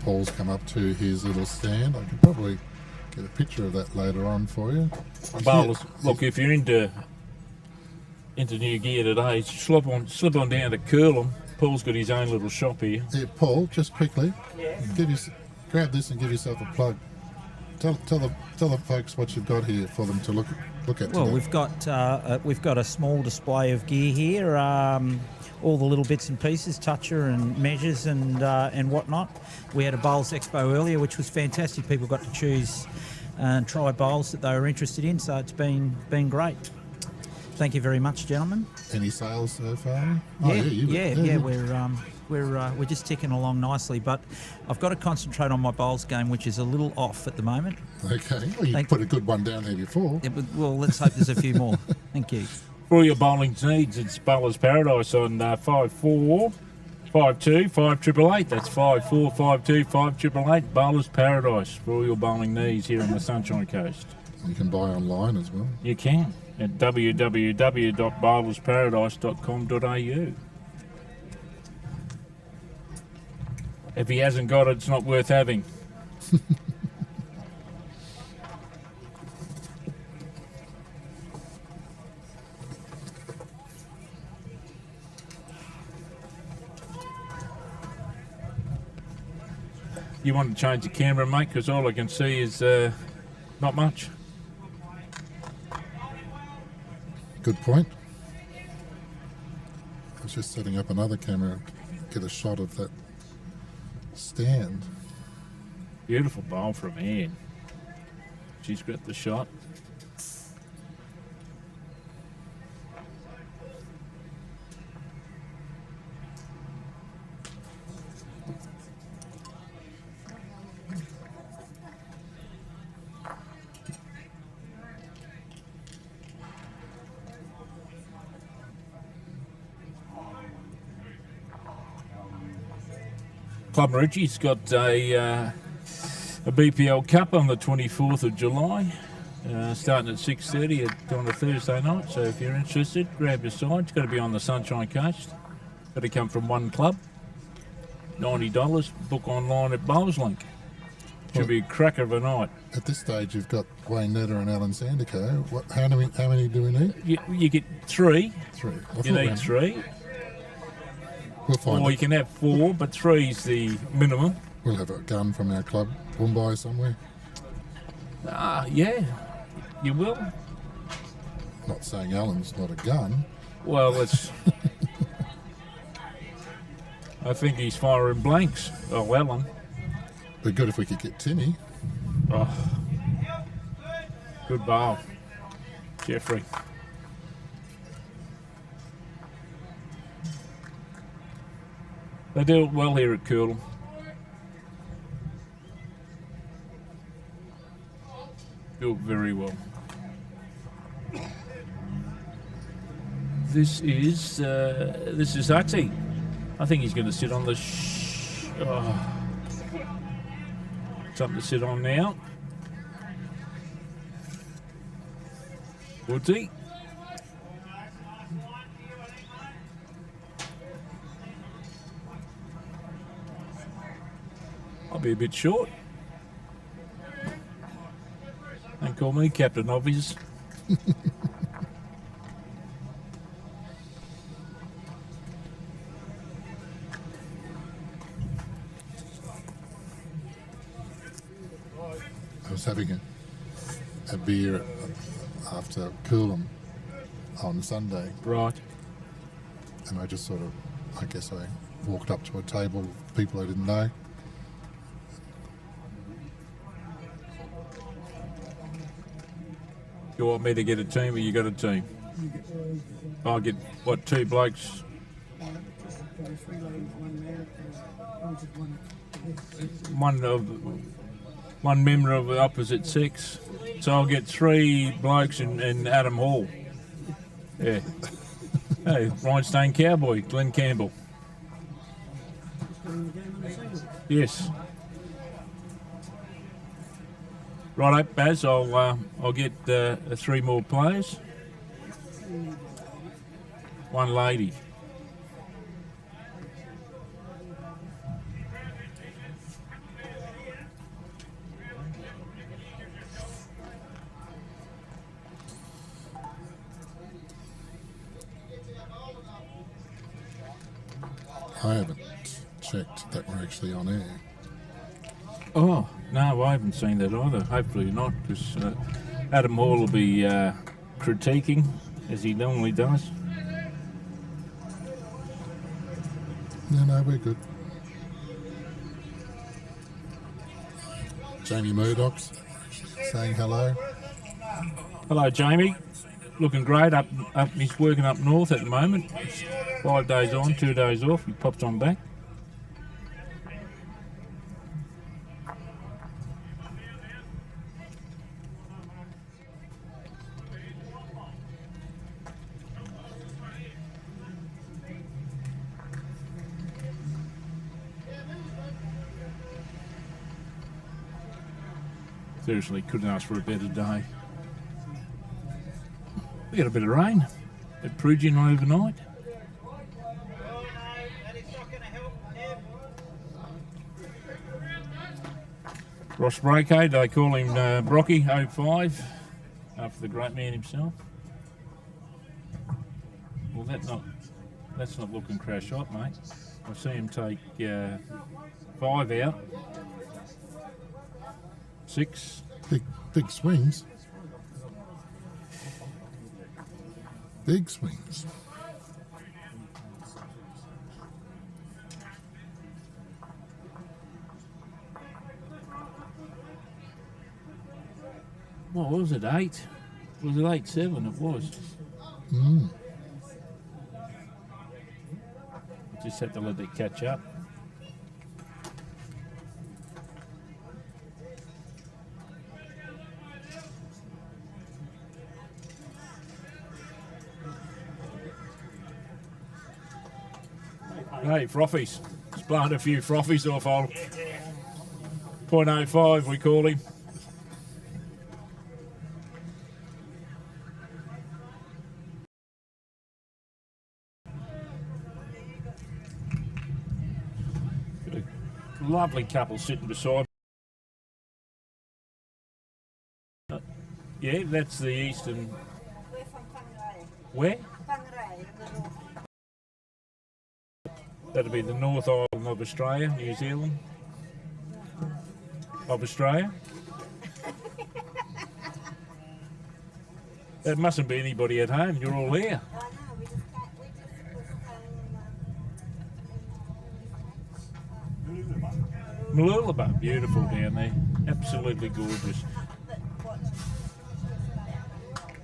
Paul's come up to his little stand. I could probably get a picture of that later on for you. Bowlers, look, if you're into new gear today, slip on down to Coolum. Paul's got his own little shop here. Yeah, Paul, just quickly, Yeah. grab this and give yourself a plug. Tell the folks what you've got here for them to look at. Well, today. we've got a small display of gear here. All the little bits and pieces, toucher and measures and whatnot. We had a bowls expo earlier, which was fantastic. People got to choose and try bowls that they were interested in. So it's been great. Thank you very much, gentlemen. Any sales so far? Oh, Yeah. We're just ticking along nicely, but I've got to concentrate on my bowls game, which is a little off at the moment. Okay. Well, you Thank- put a good one down there before. Well, let's hope there's a few more. Thank you. For all your bowling needs, it's Bowler's Paradise on 54 52 5888. That's 54 52 5888. Bowler's Paradise for all your bowling needs here on the Sunshine Coast. You can buy online as well. You can at www.bowlersparadise.com.au. If he hasn't got it, it's not worth having. You want to change the camera, mate? Because all I can see is not much. Good point. I was just setting up another camera to get a shot of that stand. Beautiful bowl from Anne. She's got the shot. Club Richie's got a BPL Cup on the 24th of July, starting at 6:30 on a Thursday night. So if you're interested, grab your side. It's got to be on the Sunshine Coast. Got to come from one club. $90. Book online at Bowlslink. Should be a cracker of a night. At this stage, you've got Wayne Netter and Alan Sandico. How many do we need? You get three. Three. You need three. We'll find Or it. you can have four, but three's the minimum. We'll have a gun from our club, Mumbai somewhere. Yeah, you will. Not saying Alan's not a gun. Well, it's. I think he's firing blanks. Oh, Alan. Be good if we could get Timmy. Oh. Good bowl. Jeffrey. They do it well here at Coolum. Do it very well. This is Huxley. I think he's going to sit on the. Something to sit on now. Woodsy. I'll be a bit short. Don't call me Captain Obvious. I was having a beer after Coolum on Sunday. Right. And I just sort of, I guess I walked up to a table of people I didn't know. You want me to get a team or you got a team? I'll get, what, two blokes? One member of the opposite sex. So I'll get three blokes and Adam Hall. Yeah. Hey, Rhinestone Cowboy, Glenn Campbell. Yes. Righto, Baz, I'll get three more players. One lady. I haven't checked that we're actually on air. Oh, no, I haven't seen that either. Hopefully not, because Adam Hall will be critiquing, as he normally does. No, we're good. Jamie Murdoch's saying hello. Hello, Jamie. Looking great. He's working up north at the moment. It's 5 days on, 2 days off. He pops on back. Seriously, couldn't ask for a better day. We got a bit of rain at Prugian overnight. Ross Brocade, they call him Brocky 05, after the great man himself. Well, that's not looking crash hot, mate. I see him take 5 out. 6. Big swings. Big swings. What was it, 8? Was it 8-7? It was. Just had to let it catch up. Hey, frothies. He's blown a few frothies off old 0.05 we call him. Lovely couple sitting beside me. Yeah, that's the eastern. We're from Whangarei. Where? Whangarei, in the north. That'll be the North Island of Australia, New Zealand. Of Australia. That mustn't be anybody at home, you're all here. I know, we just was Mooloolaba, beautiful down there. Absolutely gorgeous.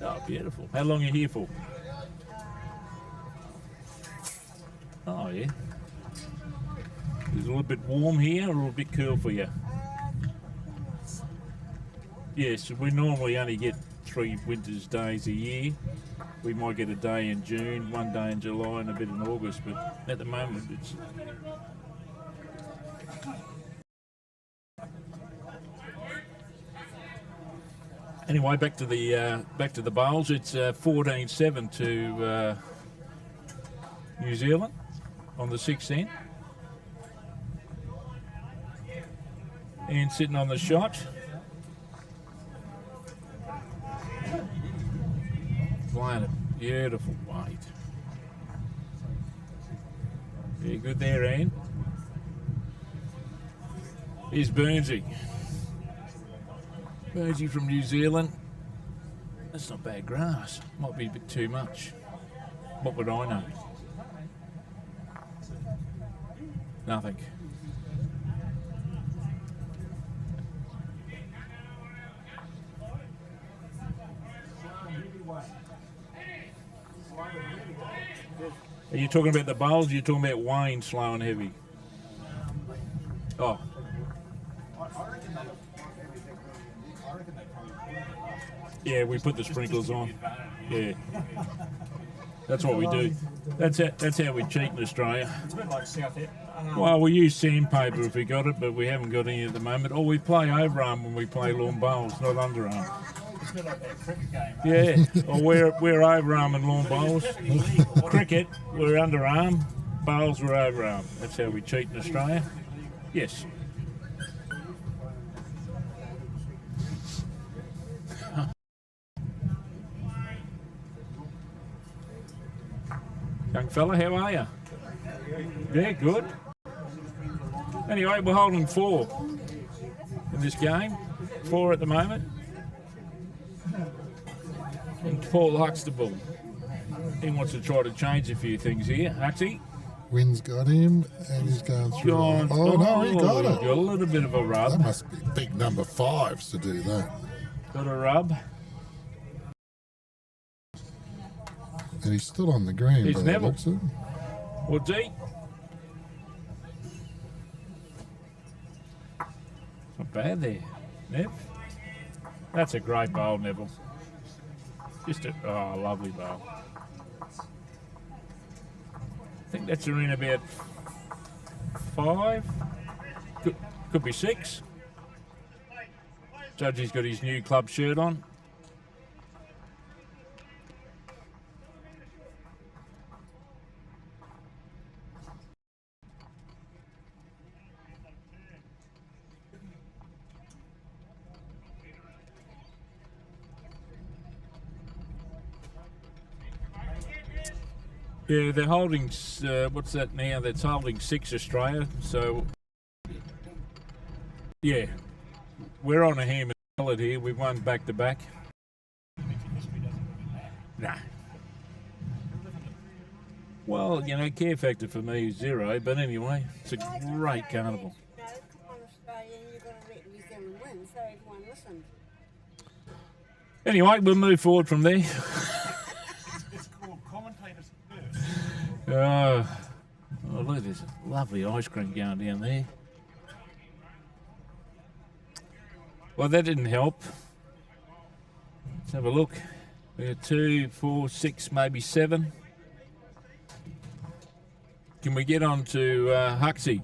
Oh, beautiful. How long are you here for? Oh, yeah. Is it a little bit warm here or a little bit cool for you? Yes, we normally only get 3 winter's days a year. We might get a day in June, 1 day in July and a bit in August, but at the moment it's... Anyway, back to the bowls. It's 14-7 to New Zealand on the 6th end. And sitting on the shot. Flying a beautiful weight. Yeah, good there, Anne. Here's Burnsy. Burnsy from New Zealand. That's not bad grass. Might be a bit too much. What would I know? Nothing. Are you talking about the bowls or are you talking about Wayne slow and heavy? Oh. Yeah, we put the sprinklers on. Yeah. That's what we do. That's how we cheat in Australia. It's a bit like South End. Well, we use sandpaper if we got it, but we haven't got any at the moment. Or we play overarm when we play lawn bowls, not underarm. It's a bit like that cricket game. Yeah, or we're overarm and lawn bowls. Cricket, we're underarm. Bowls, we're overarm. That's how we cheat in Australia. Yes. Young fella, how are you? Yeah, good. Anyway, we're holding 4 in this game. 4 at the moment. And Paul Huxtable, he wants to try to change a few things here. Huxty? Wind's got him, and he's going through. Oh, no, he got it. Got a little bit of a rub. That must be big number 5s to do that. Got a rub. And he's still on the green. He's Neville. Looks it. What's he? Not bad there, Nev. That's a great bowl, Neville. Just a lovely bowl. I think that's around about 5. Could be 6. Judgy's got his new club shirt on. Yeah, they're holding, what's that now? They're holding 6 Australia, so, yeah. we're on a hammer salad here. We've won back to back. Nah. Well, you know, care factor for me is 0, but anyway, it's a great carnival. No, come on Australia, you've got to let New Zealand win, so everyone listened. Anyway, we'll move forward from there. It's called commentators first. Oh, look, there's lovely ice cream going down there. Well, that didn't help. Let's have a look. We got 2, 4, 6, maybe 7. Can we get on to Huxley?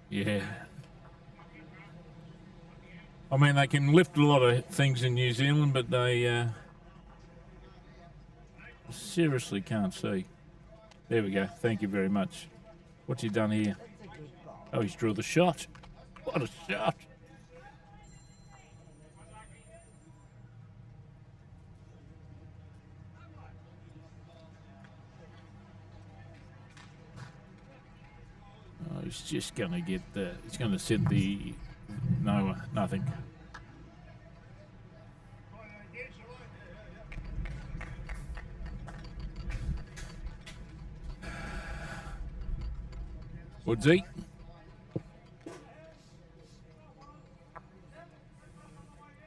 Yeah. I mean, they can lift a lot of things in New Zealand, but they seriously can't see. There we go. Thank you very much. What's he done here? Oh, he's drew the shot. What a shot. Oh, he's just going to get the... He's going to set the... No, nothing. Woodsy.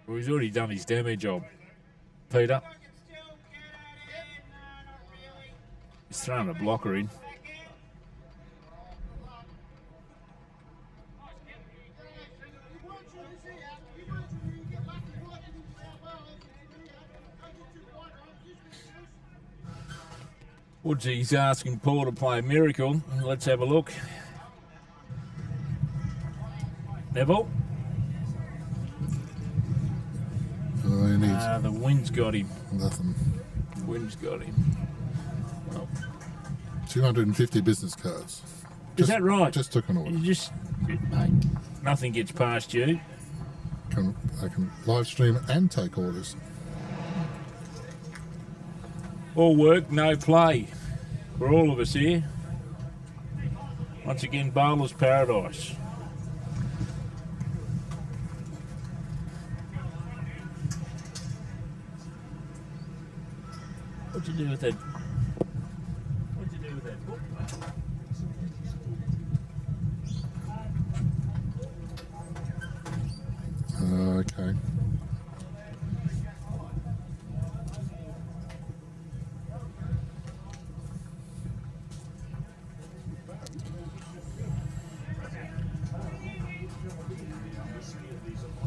Well, he's already done his damage job. Peter. He's throwing a blocker in. Woodsy's asking Paul to play a miracle. Let's have a look. Neville. Oh, he needs The wind's got him. nothing. Wind's got him. Oh. 250 business cards. Is that right? Just took an order. You just, mate, nothing gets past you. I can live stream and take orders. All work, no play. For all of us here. Once again, bowler's paradise. What'd you do with that? What'd you do with that book? Okay.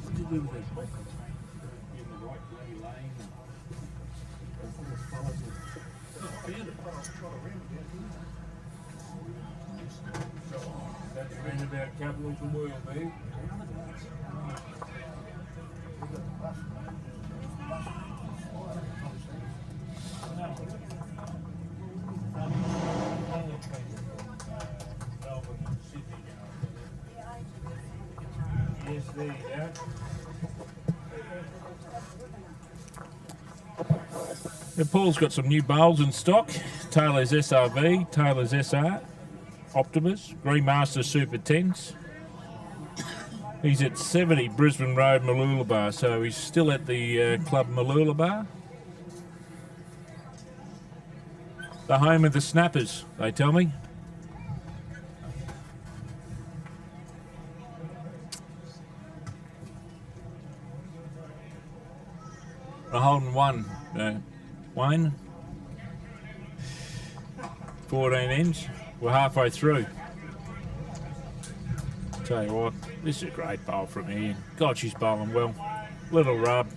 What'd you do with that book? In the right bloody lane. That's roundabout capital of the world, mate. Yes, there you go. Now, Paul's got some new bowls in stock. Taylor's SRV, Taylor's SR, Optimus, Green Master Super 10s. He's at 70 Brisbane Road, Mooloolaba, so he's still at the Club Mooloolaba. The home of the snappers, they tell me. A holding one, Wayne. 14 ends. We're halfway through. Tell you what, this is a great bowl from here. God, she's bowling well. Little rub.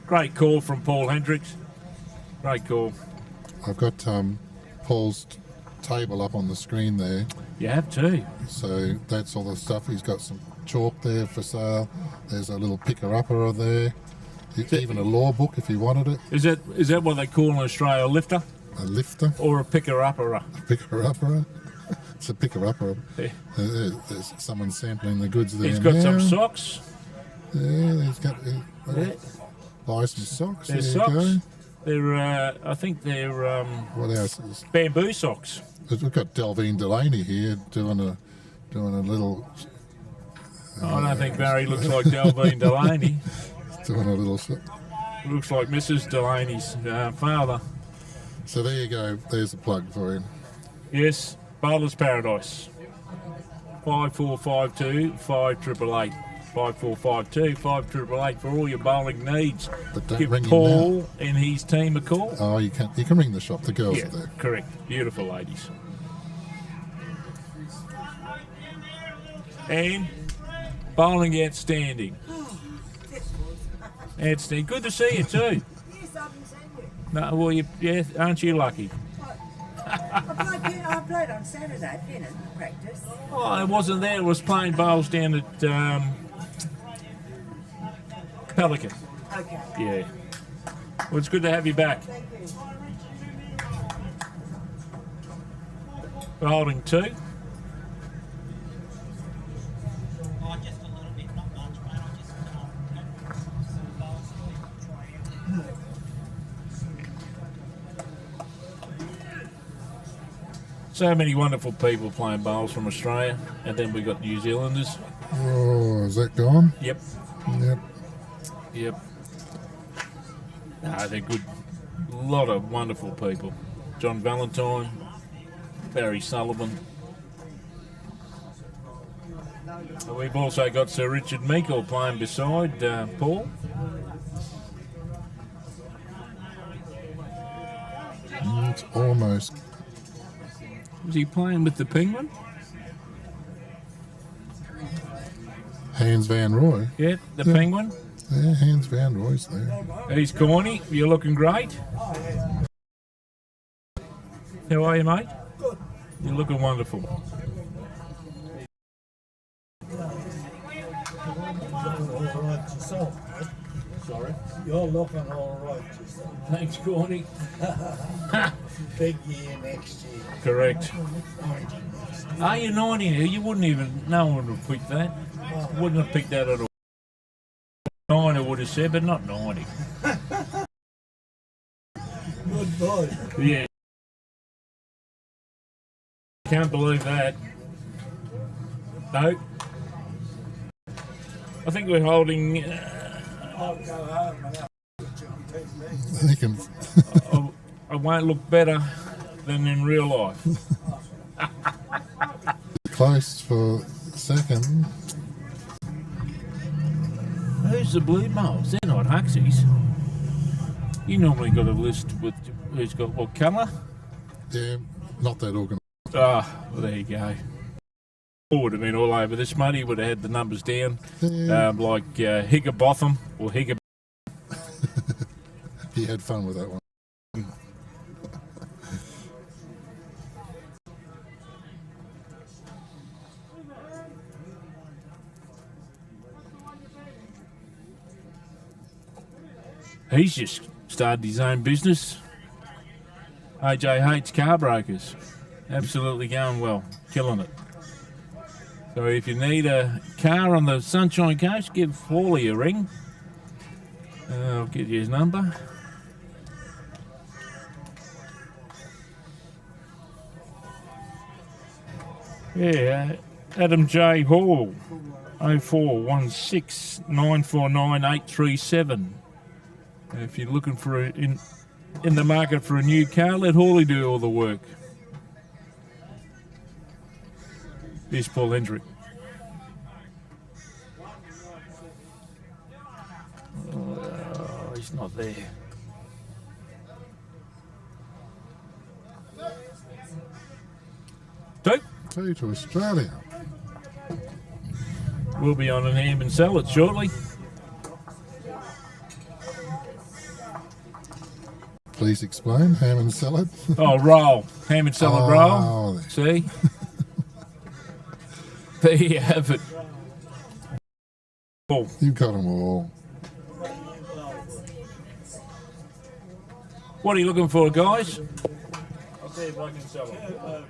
Great call from Paul Hendricks. Great call. I've got Paul's table up on the screen there. You have too. So that's all the stuff. He's got some chalk there for sale. There's a little picker-upper there. Even a law book if you wanted it. Is that what they call in Australia, a lifter? A lifter. Or a picker-upper? A picker-upper. It's a picker-upper. Yeah. There's someone sampling the goods there. He's got now. some socks. Yeah, he's got... Yeah. Buy some socks. There's there socks. you go. They're, I think they're What else is? bamboo socks. We've got Delvine Delaney here doing a little. I don't think Barry looks like Delvine Delaney. Doing a little. Looks like Mrs. Delaney's father. So there you go. There's a plug for him. Yes, Bowler's Paradise. 5452 5888. 5452 5888 for all your bowling needs. But don't Give ring him Paul and his team a call. Oh, you can ring the shop. The girls Yeah, are there. correct. Beautiful ladies. And bowling outstanding. Outstanding. Good to see you too. Yes, I haven't seen you. No, well, yeah, aren't you lucky? I played on Saturday, pennant practice. Oh, I wasn't there. I was playing bowls down at Pelican. Okay. Yeah. Well, it's good to have you back. Thank you. We're holding two. Oh, just a little bit, not much, mate. I just got some bowls to try out. So many wonderful people playing bowls from Australia, and then we got New Zealanders. Oh, is that gone? Yep. Yep. Yep. No, they're good. A lot of wonderful people. John Valentine, Barry Sullivan. And we've also got Sir Richard Meikle playing beside Paul. It's almost. Was he playing with the Penguin? Hans Van Roy. Yeah, the Penguin. Yeah, Hans Van Roy's there. He's Corny. You're looking great. How are you, mate? Good. You're looking wonderful. All right yourself, mate. Sorry. You're looking all right yourself. Thanks, Corny. Big year next year. Correct. Are you 90 now? You wouldn't even, no one would have picked that. Wouldn't have picked that at all. 9 I would have said, but not 90. Good boy. Yeah. Can't believe that. No. I think we're holding. I'll go home and have They can. I won't look better than in real life. Close for second. Who's the blue moles? They're not Huxies. You normally got a list with who's got what colour? Yeah, not that organised. Ah, well, there you go. Paul would have been all over this, mate. He would have had the numbers down, Yeah. like Higginbotham or Higginbotham. He had fun with that one. He's just started his own business. AJ Hates Car Brokers. Absolutely going well. Killing it. So if you need a car on the Sunshine Coast, give Paulie a ring. I'll get you his number. Yeah, Adam J. Hall, 0416 949 837. If you're looking for in the market for a new car, let Hawley do all the work. Here's Paul Hendrick. Oh, he's not there. Two to Australia. We'll be on an ham and salad shortly. Please explain. Ham and salad. Oh, roll. Ham and salad roll. there. See? There you have it. Oh, You've got them all. what are you looking for, guys? I'll see if I can sell them.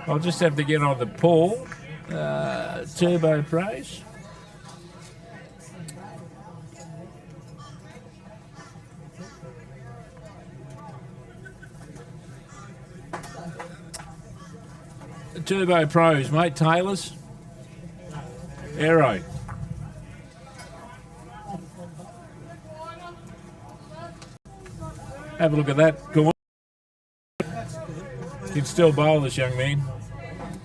I'll just have to get on the Paul Turbo Pros. Turbo Pros, mate. Taylor's. Aero. Have a look at that. Cool. You can still bowl this young man.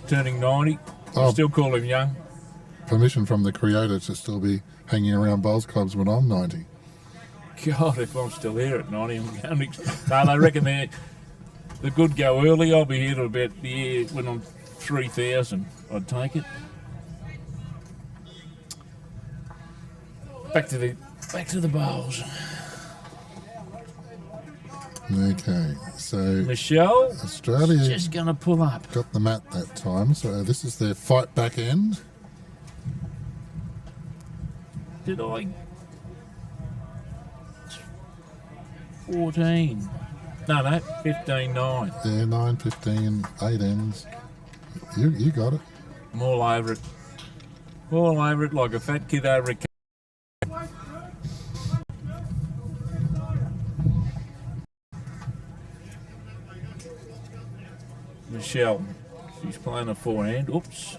Turning 90. Oh. Still call him young. Permission from the creator to still be hanging around bowls clubs when I'm 90. God, if I'm still here at 90, I'm going to... No, they reckon the good go early. I'll be here till about the year when I'm 3,000. I'd take it. Back to the bowls. Okay, so Michelle, Australia just going to pull up. got the mat that time, so this is their fight back end. Did I? 14. No, 15-9. Yeah, 9, 15, 8 ends. You got it. I'm all over it. All over it like a fat kid over a... Michelle, she's playing a forehand. Oops.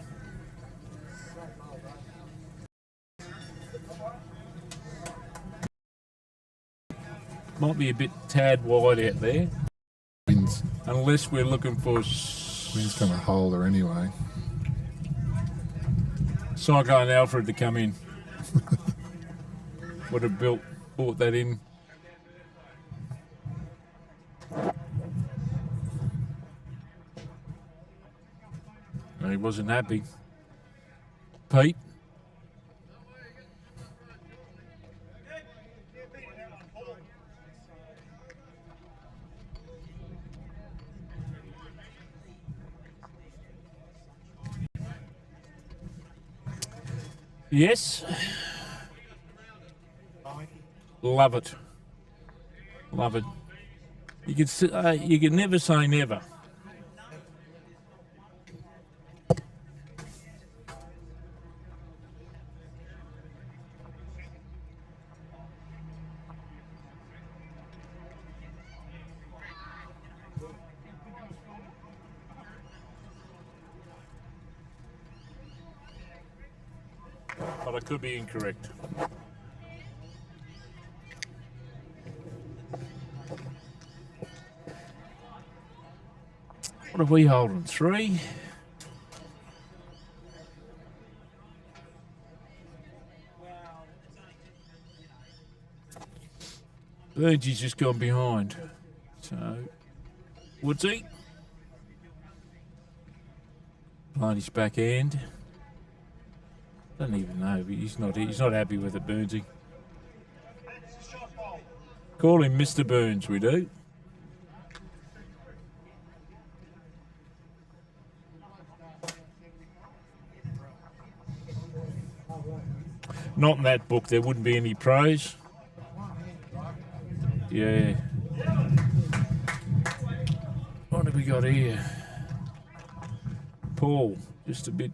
Might be a bit tad wide out there. Wind's Unless we're looking for going to hold her anyway. Cyclone Alfred to come in. Would have bought that in. No, he wasn't happy. Pete. Yes. Love it. Love it. You can never say never. But I could be incorrect. What are we holding? 3? Burgie's just gone behind. So, Woodsy. Playing his backhand. Don't even know, but he's not happy with it, Burnsy. Call him Mr. Burns, we do. Not in that book, there wouldn't be any pros. Yeah. What have we got here? Paul, just a bit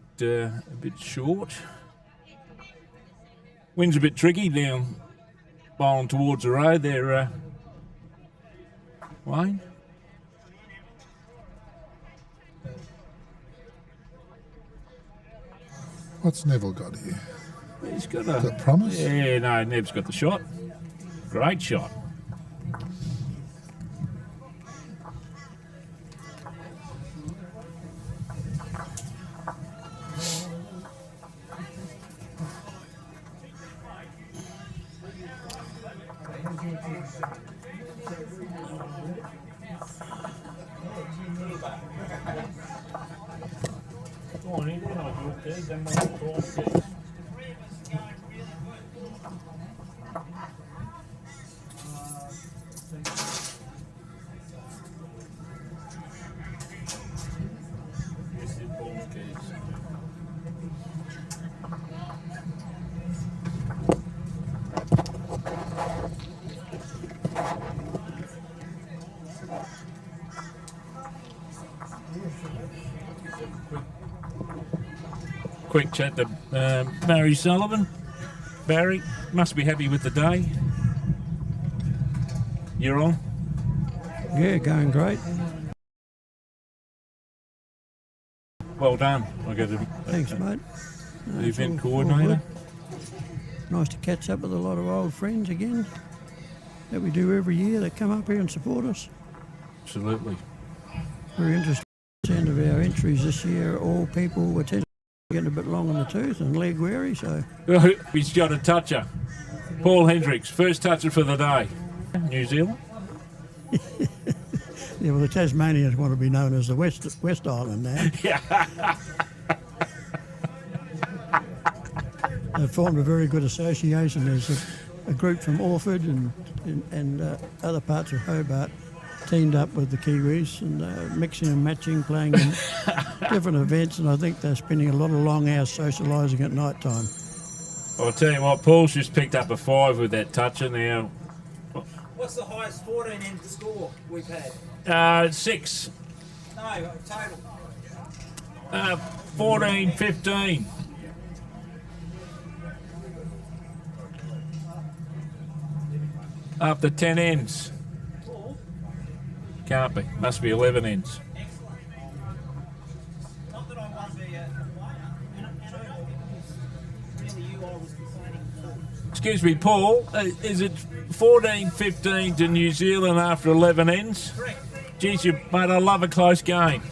short. Wind's a bit tricky down bowling towards the road there, Wayne. What's Neville got here? He's got Is that Promise? Yeah, no, Nev's got the shot. Great shot. Quick chat to Barry Sullivan. Barry, must be happy with the day. You're on? Yeah, going great. Well done. I got Thanks, mate. the event all coordinator. good. Nice to catch up with a lot of old friends again that we do every year that come up here and support us. Absolutely. Very interesting. The end of our entries this year, all people were getting a bit long in the tooth and leg weary, so He's got a toucher. Paul Hendricks, first toucher for the day. New Zealand. yeah. Well, the Tasmanians want to be known as the West Island now. Yeah. They've formed a very good association. There's a group from Orford and other parts of Hobart teamed up with the Kiwis and mixing and matching, playing in different events, and I think they're spending a lot of long hours socialising at night time. I'll tell you what, Paul's just picked up a 5 with that toucher now. What's the highest 14 end score we've had? 6. No, total. 14, 15. After 10 ends. Can't be. Must be 11 ends. Excellent. Not that I want to be a player, and I don't think it was really you I was complaining for. Excuse me, Paul, is it 14, 15 to New Zealand after 11 ends? Correct. Geez, mate, I love a close game.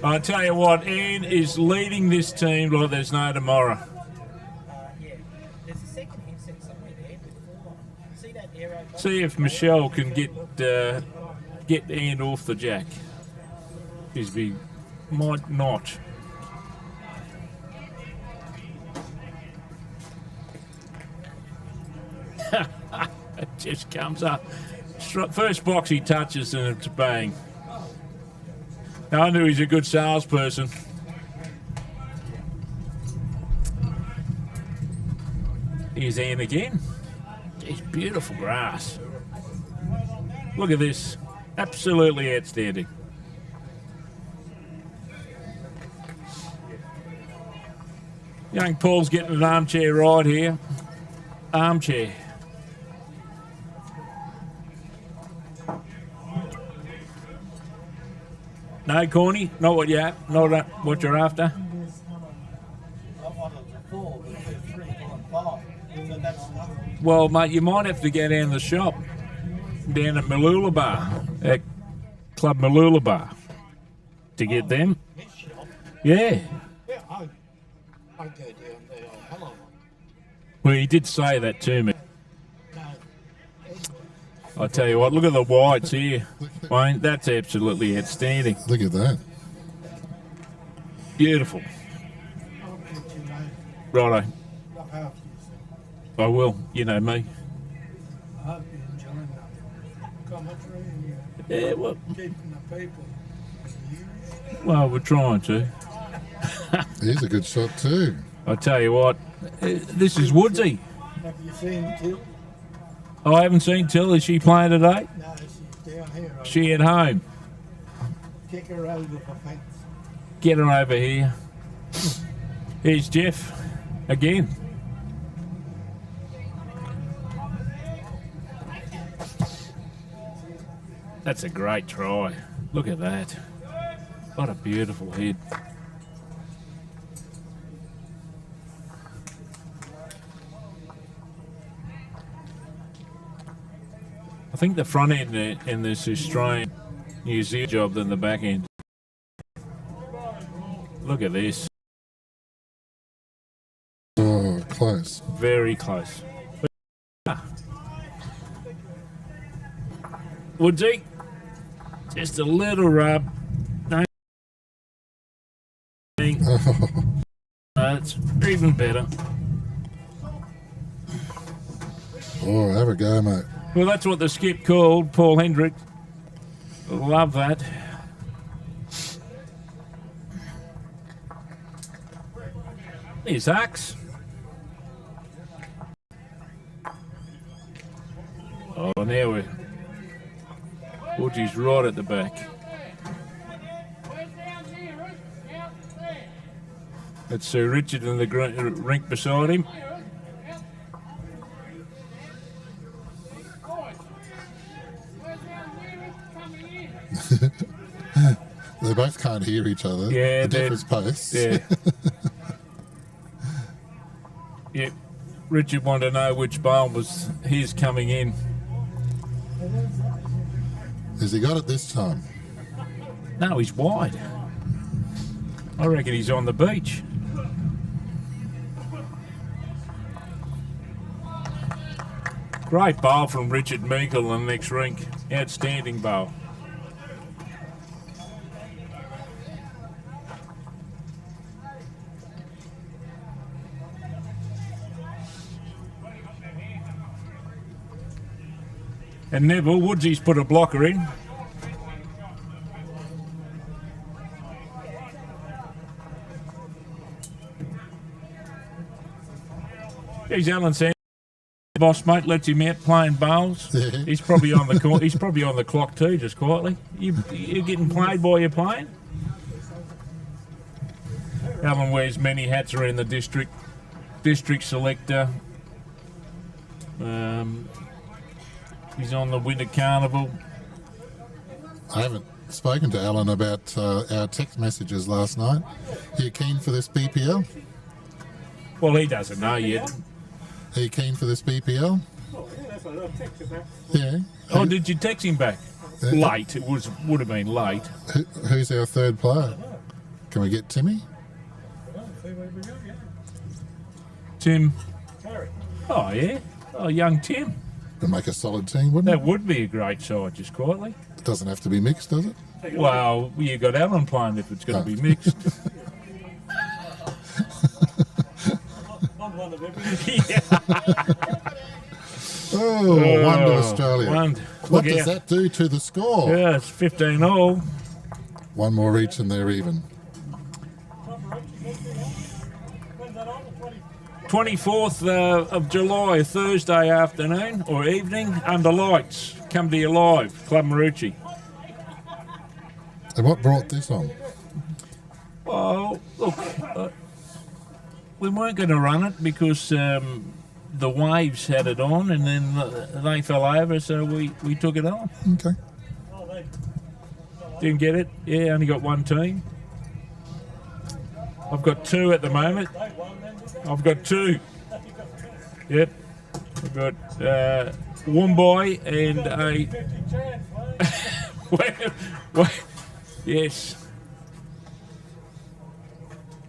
I tell you what, Ian is leading this team like there's no tomorrow. Yeah. There's a second headset somewhere there with 4 on. See that arrow? See if Michelle can get Ian off the jack. He might not. It just comes up. First box he touches and it's bang. Now, I knew he's a good salesperson. Here's Ian again. It's beautiful grass. Look at this. Absolutely outstanding. Young Paul's getting an armchair ride here. Armchair. No, Corny, not what you're after. Well, mate, you might have to go down the shop, down at Mooloolaba, at Club Mooloolaba, to get them. Yeah. Yeah, I go down there. Hello. Well, he did say that to me. I tell you what, look at the whites here, Wayne. That's absolutely outstanding. Look at that. Beautiful. Righto. I will. You know me. I hope you're enjoying that commentary and Yeah, well, keeping the people amused. well, we're trying to. He's a good shot too. I tell you what, this is Woodsy. Have you seen Till? I haven't seen Till. Is she playing today? No, she's down here. She at home. Kick her over the fence. Get her over here. Here's Jeff again. That's a great try. Look at that. What a beautiful head. I think the front end in this Australian New Zealand job than the back end. Look at this. Oh, close. Very close. Woodsy, just a little rub. No. That's even better. Oh, have a go, mate. Well, that's what the skip called, Paul Hendrick. Love that. Here's Axe. Oh, now we're... Woodsy's right at the back. That's Sir Richard in the rink beside him. They both can't hear each other. Yeah, the different pace. Yeah. Yep. Richard wanted to know which bowl was his coming in. Has he got it this time? No, he's wide. I reckon he's on the beach. Great bowl from Richard Meikle in the next rink. Outstanding bowl. And Neville, Woodsy's put a blocker in. He's Alan Sanders, boss mate, lets him out playing bowls. He's probably on the he's probably on the clock too, just quietly. You're getting played while you're playing. Alan wears many hats around the district selector. He's on the Winter Carnival. I haven't spoken to Alan about our text messages last night. Are you keen for this BPL? Well, he doesn't know yet. Are you keen for this BPL? Yeah. Oh, did you text him back? Late. It would have been late. Who's our third player? Can we get Timmy? Tim. Oh, yeah. Oh, young Tim. Would make a solid team, wouldn't That would be a great side, just quietly. it? Doesn't have to be mixed, does it? Well, you got Alan playing if it's going to be mixed. Oh, one to Australia. What does out. that do to the score? Yeah, it's 15-all. One more each and they're even. 24th of July, Thursday afternoon or evening, under lights. Come to you live, Club Marucci. And what brought this on? Well, look, we weren't going to run it because the Waves had it on and then they fell over, so we took it on. Okay. Didn't get it. Yeah, only got one team. I've got two at the moment. I've got two. Yep. I've got Woombai and a... Yes.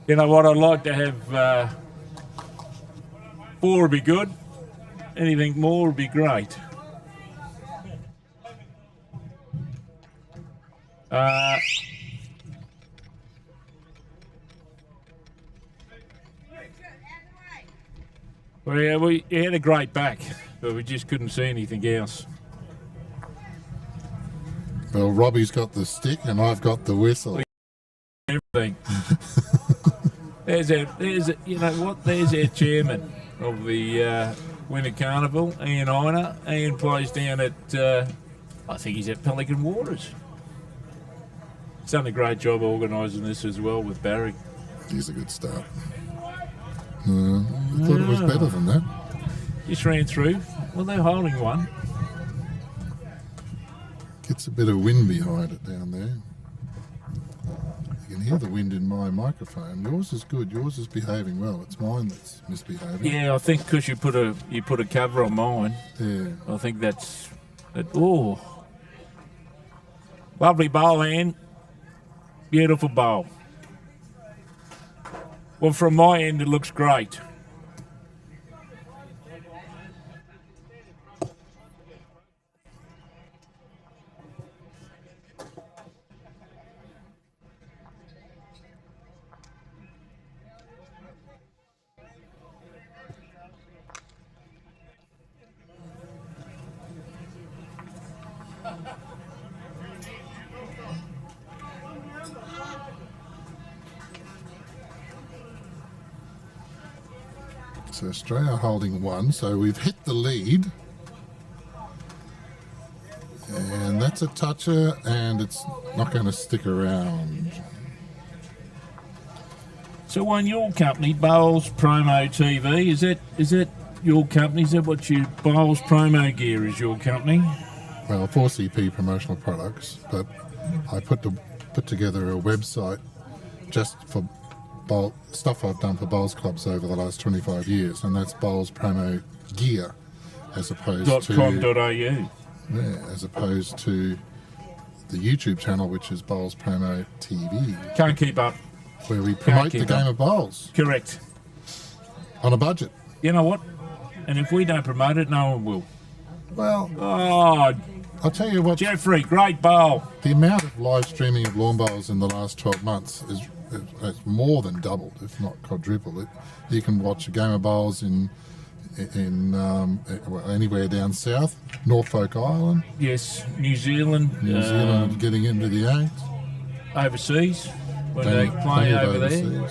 You know what, I'd like to have... 4 would be good. Anything more would be great. We had a great back, but we just couldn't see anything else. Well, Robbie's got the stick and I've got the whistle. Everything. There's you know what? There's our chairman of the Winter Carnival, Ian Einer. Ian plays down at, I think he's at Pelican Waters. He's done a great job organising this as well with Barry. He's a good start. I thought it was better than that. Just ran through. Well, they're holding one. Gets a bit of wind behind it down there. You can hear the wind in my microphone. Yours is good. Yours is behaving well. It's mine that's misbehaving. Yeah, I think because you put a cover on mine. Yeah. I think that's it. Oh, lovely bowl, Anne. Beautiful bowl. Well, from my end, it looks great. So Australia holding one, so we've hit the lead. And that's a toucher, and it's not going to stick around. So on your company, Bowls Promo TV, is it your company? Is that what you Bowls Promo Gear is your company? Well, 4CP Promotional Products, but I put together a website just for stuff I've done for bowls clubs over the last 25 years, and that's Bowls Promo Gear, as opposed to .com.au. Yeah, as opposed to the YouTube channel, which is Bowls Promo TV. Can't keep up. Where we promote the game of bowls. Correct. On a budget. You know what? And if we don't promote it, no one will. Well, I'll tell you what, Jeffrey, great bowl. The amount of live streaming of lawn bowls in the last 12 months is more than doubled, if not quadrupled. You can watch a game of bowls in anywhere down south, Norfolk Island. Yes, New Zealand. New Zealand getting into the eight. Overseas, when they play over there.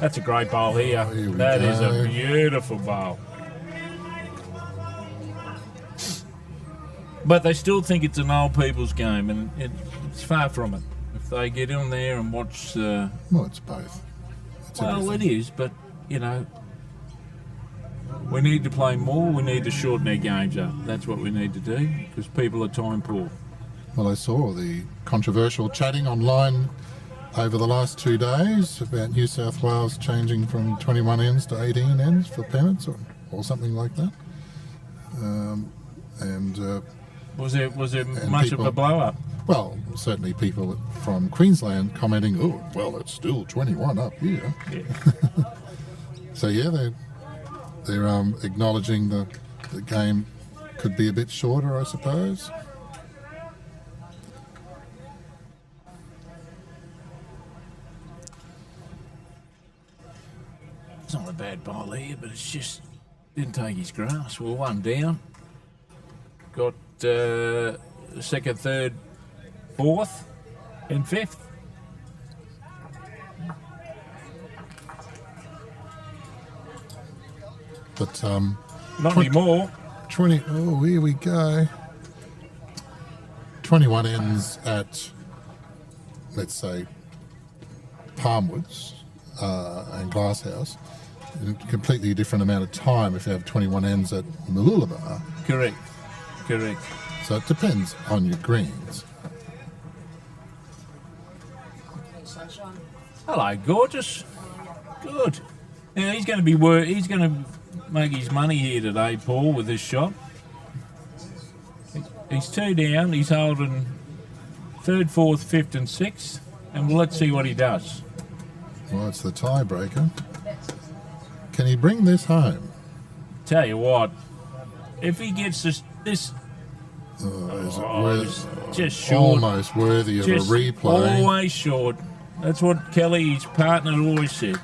That's a great bowl here. That is a beautiful bowl. But they still think it's an old people's game, and it's far from it. If they get in there and watch... well, it's both. It is, but, you know, we need to play more, we need to shorten our games up. That's what we need to do, because people are time poor. Well, I saw the controversial chatting online over the last 2 days about New South Wales changing from 21 ends to 18 ends for penance or something like that. Was there much of a blow-up? Well, certainly people from Queensland commenting, "Oh, well, it's still 21 up here." Yeah. So yeah, they're acknowledging the game could be a bit shorter, I suppose. It's not a bad bowl here, but it's just didn't take his grass. Well, one down. Got second, third, fourth, and fifth. But not anymore. 20. Oh, here we go. 21 ends at, let's say, Palmwoods and Glasshouse. A completely different amount of time if you have 21 ends at Mooloolaba. Correct. So it depends on your greens. Hello, gorgeous. Good. Now he's going to he's going to make his money here today, Paul, with this shot. He's 2 down. He's holding third, fourth, fifth, and sixth, and let's see what he does. Well, it's the tiebreaker. Can he bring this home? Tell you what, if he gets this it's just short. Almost worthy of a replay. Always short. That's what Kelly, his partner, always said.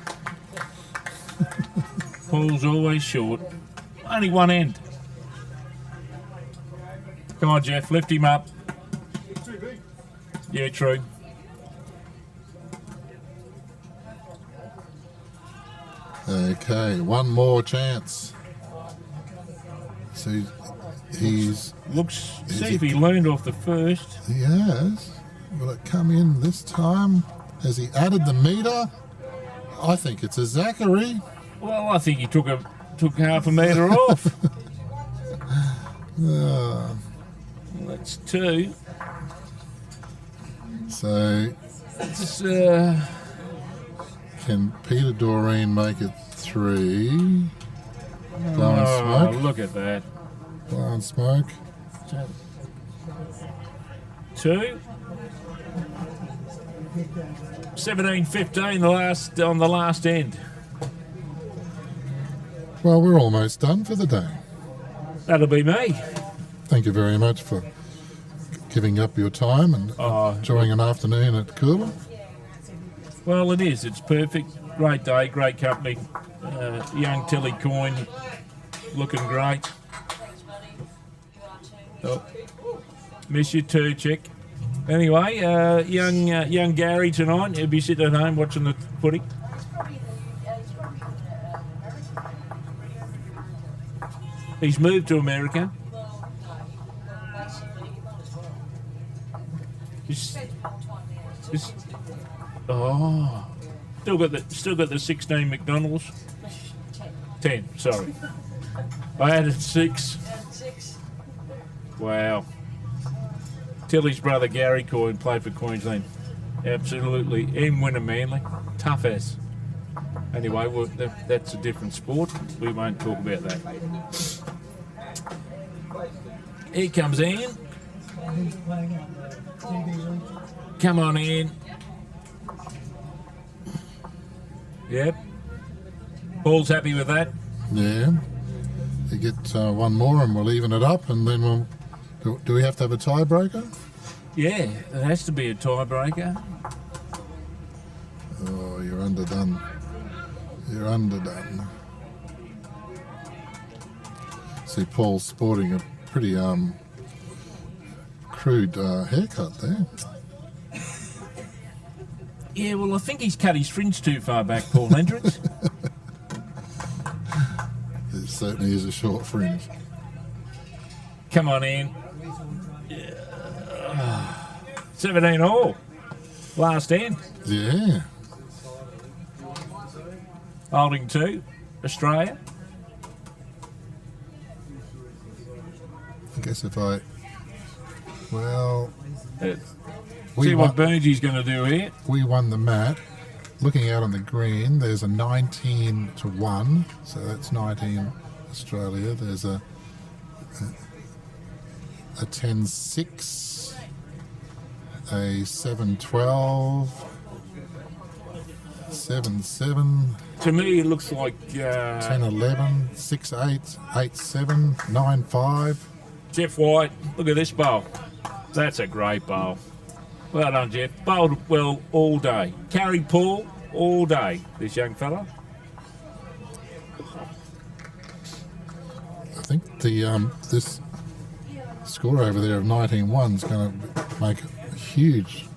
Paul's always short. Only one end. Come on, Jeff, lift him up. Yeah, true. Okay, one more chance. So see if he learned off the first. He has. Will it come in this time? Has he added the meter? I think it's a Zachary. Well, I think he took half a metre off. That's 2. So it's, can Peter Doreen make it 3? Blowing smoke. Look at that. Blowing smoke. 2. 17-15 on the last end. Well, we're almost done for the day. That'll be me. Thank you very much for giving up your time and enjoying an afternoon at Coolum. Well, it is. It's perfect. Great day, great company. Young Tilly Coyne looking great. Oh, miss you too, chick. Anyway, young Gary tonight. He'll be sitting at home watching the footy. He's moved to America. Still got the 16 McDonald's. 10. Sorry, I added 6. Wow. Tilly's brother Gary Coyne played for Queensland. Absolutely, and winner Manly. Tough as. Anyway, well, that's a different sport. We won't talk about that. Here comes Ian. Come on, Ian. Yep. Paul's happy with that. Yeah. You get one more and we'll even it up, and then we'll... Do we have to have a tiebreaker? Yeah, it has to be a tiebreaker. Oh, you're underdone. You're underdone. See, Paul's sporting a pretty crude haircut there. Yeah, well, I think he's cut his fringe too far back, Paul Hendricks. It certainly is a short fringe. Come on, Ian. 17 all. Last end. Yeah. Holding 2. Australia. I guess if I... Well... See what Burnsy's going to do here. We won the mat. Looking out on the green, there's a 19 to 1, so that's 19 Australia. There's a 10-6, a 7-12, 7-7. To me, it looks like 10-11, 6-8, 8-7, 9-5. Jeff White, look at this bowl. That's a great bowl. Well done, Jeff. Bowled well all day. Carried Paul all day, this young fella. I think the this score over there of 19-1 is going to make a huge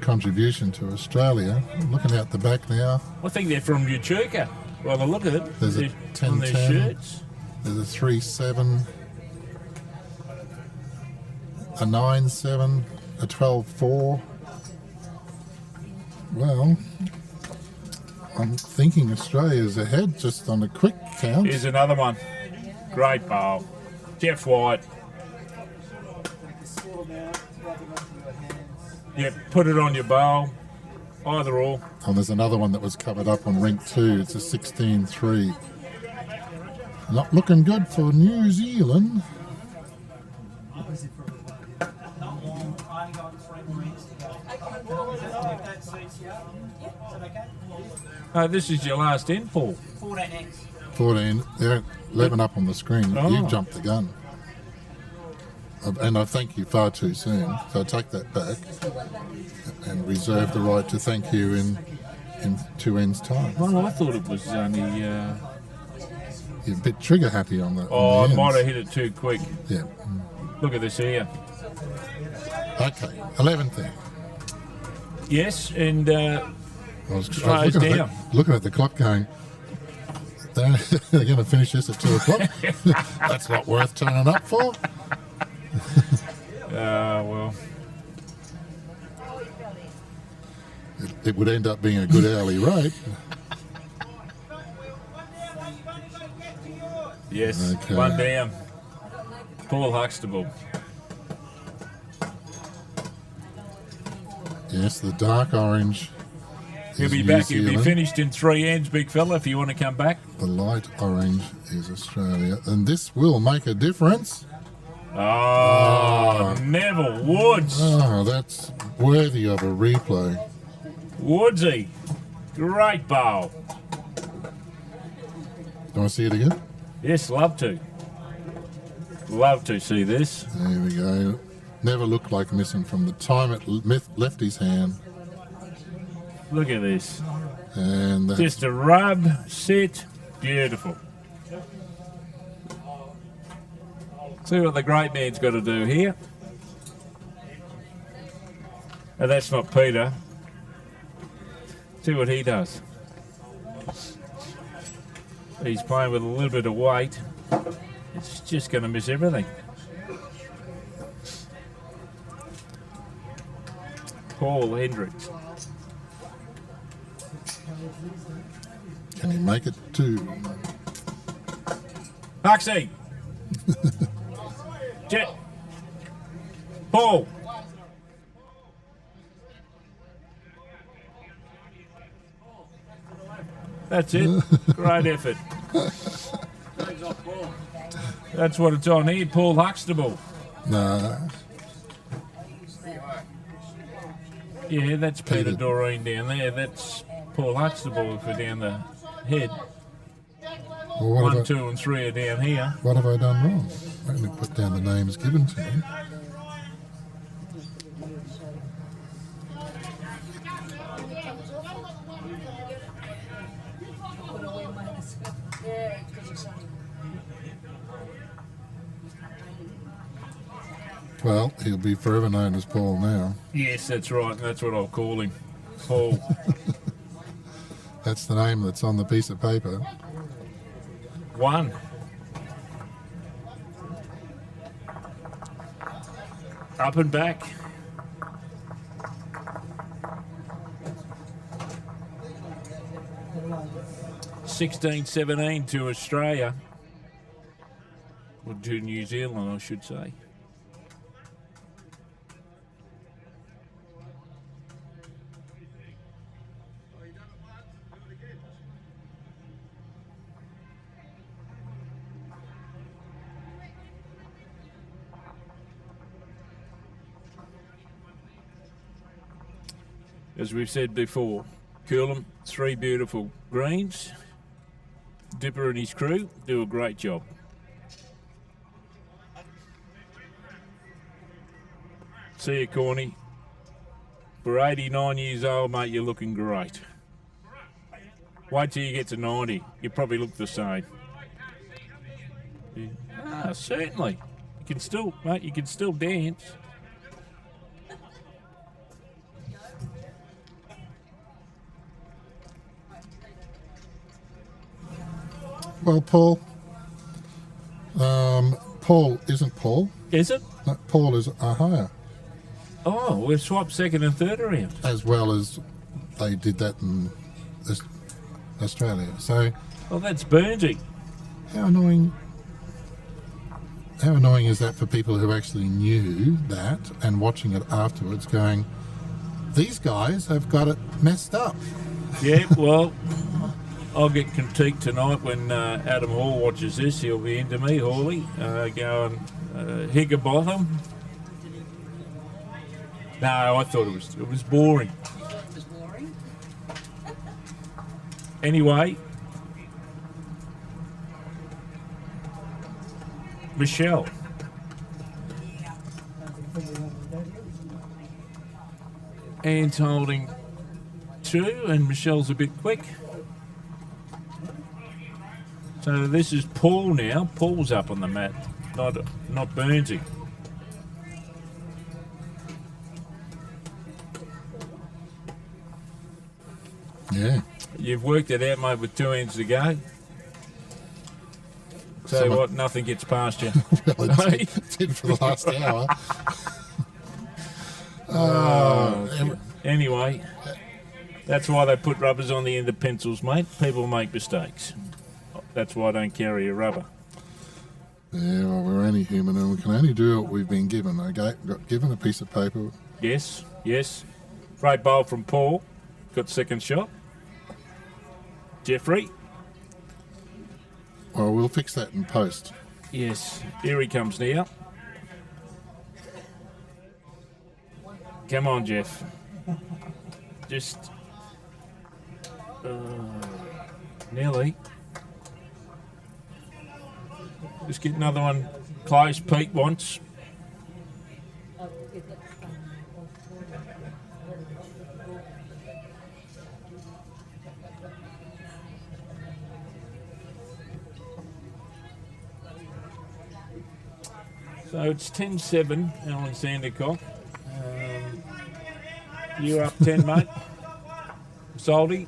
contribution to Australia. I'm looking out the back now. I think they're from Echuca. Well, the look at it. There's a on their 10-10. shirts. There's a 3-7, a 9-7, a 12-4. Well, I'm thinking Australia's ahead just on a quick count. Here's another one. Great bowl. Jeff White. Yep, put it on your bowl. Either or. Oh, there's another one that was covered up on rink 2. It's a 16-3. Not looking good for New Zealand. This is your last end, Paul. 14. They're 11 up on the screen. Oh. You've jumped the gun. And I thank you far too soon. So I take that back and reserve the right to thank you in 2 ends time. Well, I thought it was only... You're a bit trigger happy on that. Oh, I might have hit it too quick. Yeah. Look at this here. Okay, 11th End. Yes, and I was Australia's down. looking at the clock going, they're going to finish this at 2 o'clock? That's not worth turning up for. Well. It would end up being a good hourly rate. Yes, Okay. 1 down. Paul Huxtable. Yes, the dark orange. He'll is be New back. He'll be Zealand. finished in 3 ends, big fella, if you want to come back. The light orange is Australia. And this will make a difference. Oh, Neville Woods. Oh, that's worthy of a replay. Woodsy. Great bowl. Do you want to see it again? Yes, love to. Love to see this. There we go. Never looked like missing from the time it left his hand. Look at this. And that's Just a rub, sit, beautiful. See what the great man's got to do here. And that's not Peter. See what he does. He's playing with a little bit of weight. It's just going to miss everything. Paul Hendricks. Can he make it too? Huxley. Jet. Paul. That's it. Great effort. That's what it's on here, Paul Huxtable. No. Yeah, that's Peter Doreen down there. That's Paul Huxtable if we're down the head. Well, what 1, 2 and 3 are down here. What have I done wrong? I only put down the names given to me. Well, he'll be forever known as Paul now. Yes, that's right. That's what I'll call him. Paul. That's the name that's on the piece of paper. 1. Up and back. (16-17) to Australia. Or to New Zealand, I should say. As we've said before, Coolum, 3 beautiful greens. Dipper and his crew do a great job. See you, Corny. For 89 years old, mate, you're looking great. Wait till you get to 90. You probably look the same. Ah, certainly. You can still, mate, you can still dance. Well, Paul. Paul isn't Paul. Is it? No, Paul is a higher. Oh, we've swapped 2nd and 3rd around. As well as they did that in Australia. So. Well, that's Burnsy. How annoying is that for people who actually knew that and watching it afterwards going, these guys have got it messed up. Yeah, well, I'll get critiqued tonight when Adam Hall watches this. He'll be into me, Hawley, going Higginbotham. No, I thought it was boring. It was boring. Anyway, Michelle. Anne's holding 2 and Michelle's a bit quick. So this is Paul now. Paul's up on the mat, not Burnsy. Yeah. You've worked it out, mate, with 2 ends to go. Tell you what, nothing gets past you. Well, it did for the last hour. Anyway, that's why they put rubbers on the end of pencils, mate. People make mistakes. That's why I don't carry a rubber. Yeah, well, we're only human and we can only do what we've been given, okay? Got given a piece of paper. Yes, yes. Great bowl from Paul. Got 2nd shot. Jeffrey. Well, we'll fix that in post. Yes, here he comes now. Come on, Jeff. Just... nearly. Just get another one close. Pete wants. So it's 10-7, Alan Sandercock. You're up 10, mate. Salty?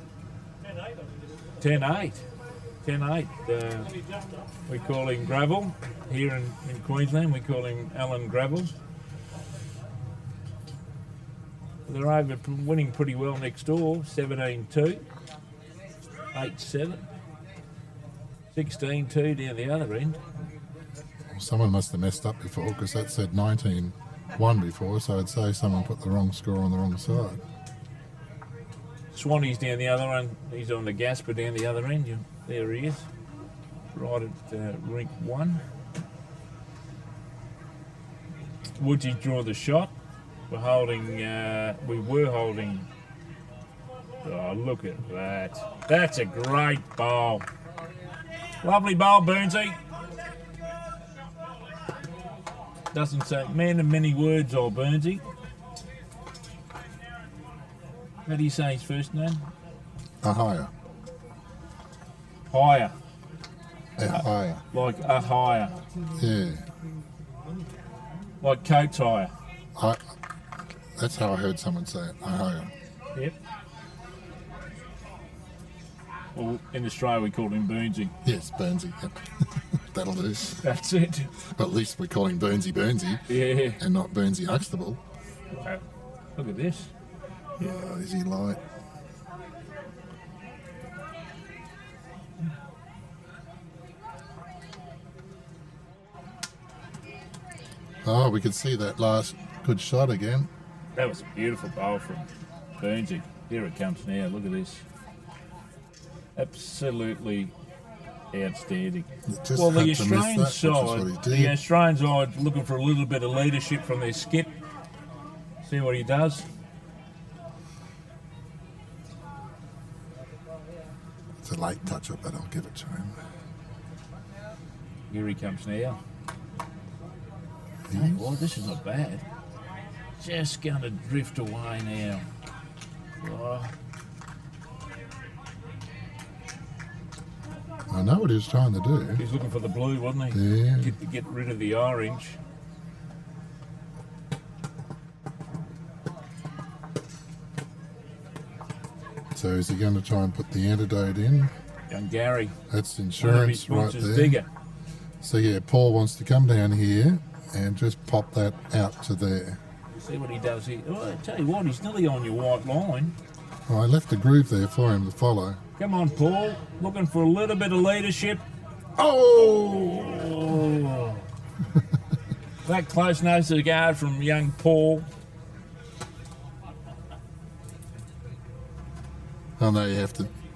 10-8. 10-8. We call him Gravel. Here in Queensland, we call him Alan Gravel. They're over winning pretty well next door, 17-2. 8-7. 16-2 down the other end. Someone must have messed up before because that said 19-1 before, so I'd say someone put the wrong score on the wrong side. Swanee's down the other one. He's on the Gasper down the other end. There he is. Right at rink 1. Woodsy draw the shot. We were holding. Oh, look at that. That's a great bowl. Lovely bowl, Burnsy. Doesn't say man of many words, old Burnsy. How do you say his first name? Ahaya. Higher. Ahaya. Like a higher. Yeah. Like coats higher. That's how I heard someone say it. Ahaya. Yep. Well, in Australia we call him Burnsy. Yes, Burnsy. Yep. That'll do. That's it. But at least we're calling Burnsy Burnsy. Yeah. And not Burnsy Huxtable. Look at this. Oh, is he light? Oh, we could see that last good shot again. That was a beautiful bowl from Burnsy. Here it comes now. Look at this. Absolutely outstanding. Just Well, the had to miss Australian that, which is what he side, did. the Australian side looking for a little bit of leadership from their skip. See what he does. It's a late touch-up, but I'll give it to him. Here he comes now. Hey, well, this is not bad. Just going to drift away now. Oh. I know what he was trying to do. He's looking for the blue, wasn't he? Yeah. Get rid of the orange. So is he going to try and put the antidote in? Young Gary. That's One of his insurance right sponsors, there. Digger. So yeah, Paul wants to come down here and just pop that out to there. See what he does here. Oh, I tell you what, he's nearly on your white line. Oh, I left a groove there for him to follow. Come on, Paul. Looking for a little bit of leadership. Oh! That close nose to the guard from young Paul. Oh no, you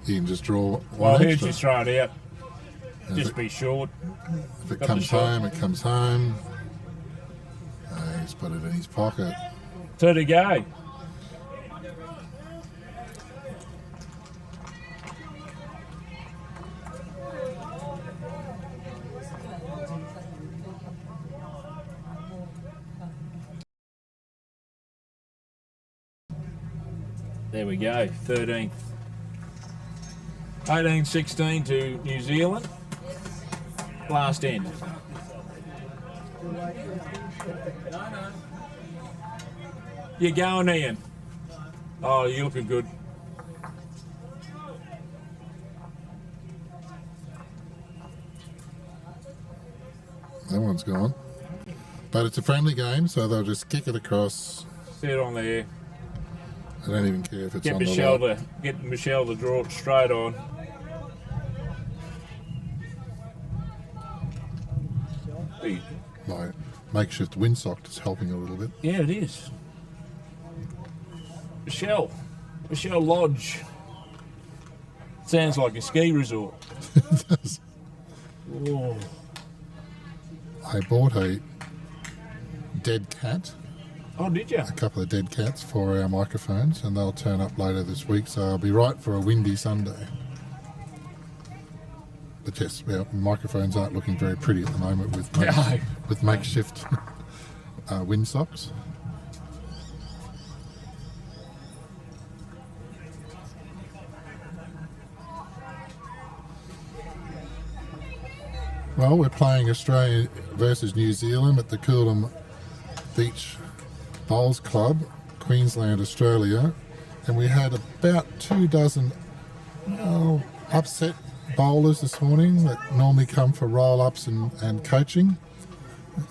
can just draw one Well, here's extra. just throw it out. And Just if be short. If it Got comes the shot. home, it comes home. He's put it in his pocket. 2 to go. There we go, 13th. 18-16 to New Zealand. Last end. You going, Ian? Oh, you're looking good. That one's gone. But it's a friendly game, so they'll just kick it across. See it on there. I don't even care if it's Get on Michelle the to draw it straight on. My makeshift windsock is helping a little bit. Yeah, it is. Michelle Lodge. Sounds like a ski resort. It does. Oh. I bought a dead cat, Oh, did you? a couple of dead cats for our microphones, and they'll turn up later this week, so I'll be right for a windy Sunday. But yes, our microphones aren't looking very pretty at the moment with makeshift windsocks. Well, we're playing Australia versus New Zealand at the Coolum Beach Bowls Club, Queensland, Australia, and we had about 24 upset bowlers this morning that normally come for roll-ups and coaching,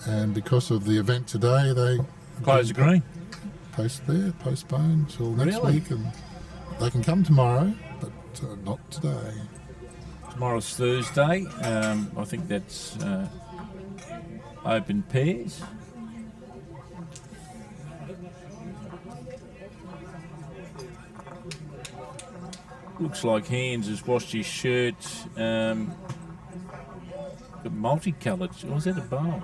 and because of the event today, they Close the green. postponed till next Really? week, and they can come tomorrow, but Not today. Tomorrow's Thursday. I think that's open pairs. Looks like Hands has washed his shirt. Multicoloured. Or was that a bowl?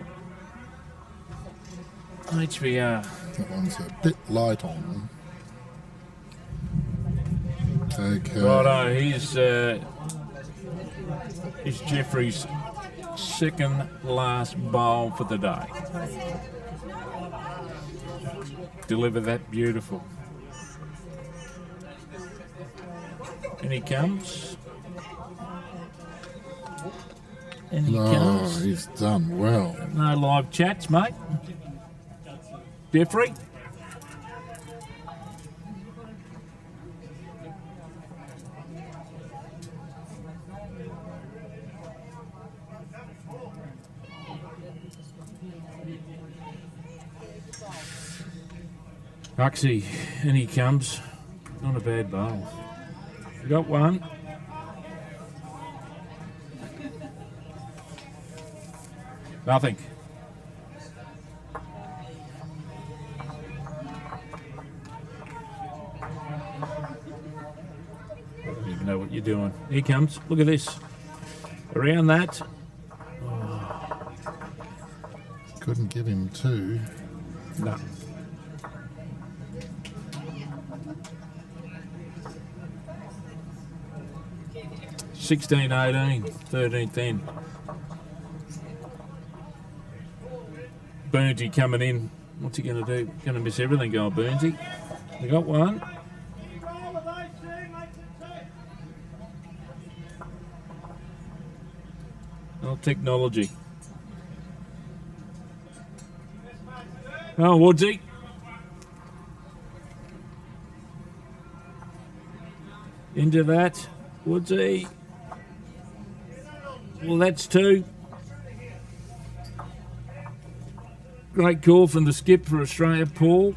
HVR. That one's a bit light on. Okay. Righto, here's Jeffrey's second last bowl for the day. Deliver that beautiful. And he comes. And he comes. He's done well. No live chats, mate. Jeffrey? Huxley, and he comes. Not a bad bowl. Got one. Nothing. I don't even know what you're doing. Here he comes. Look at this. Around that. Couldn't give him two. No. $16, 18, 13th End. Burnsy coming in. What's he going to do? Going to miss everything going, Burnsy. We got one. Oh, technology. Oh, Woodsy. Into that. Woodsy. Well, that's two. Great call from the skip for Australia, Paul.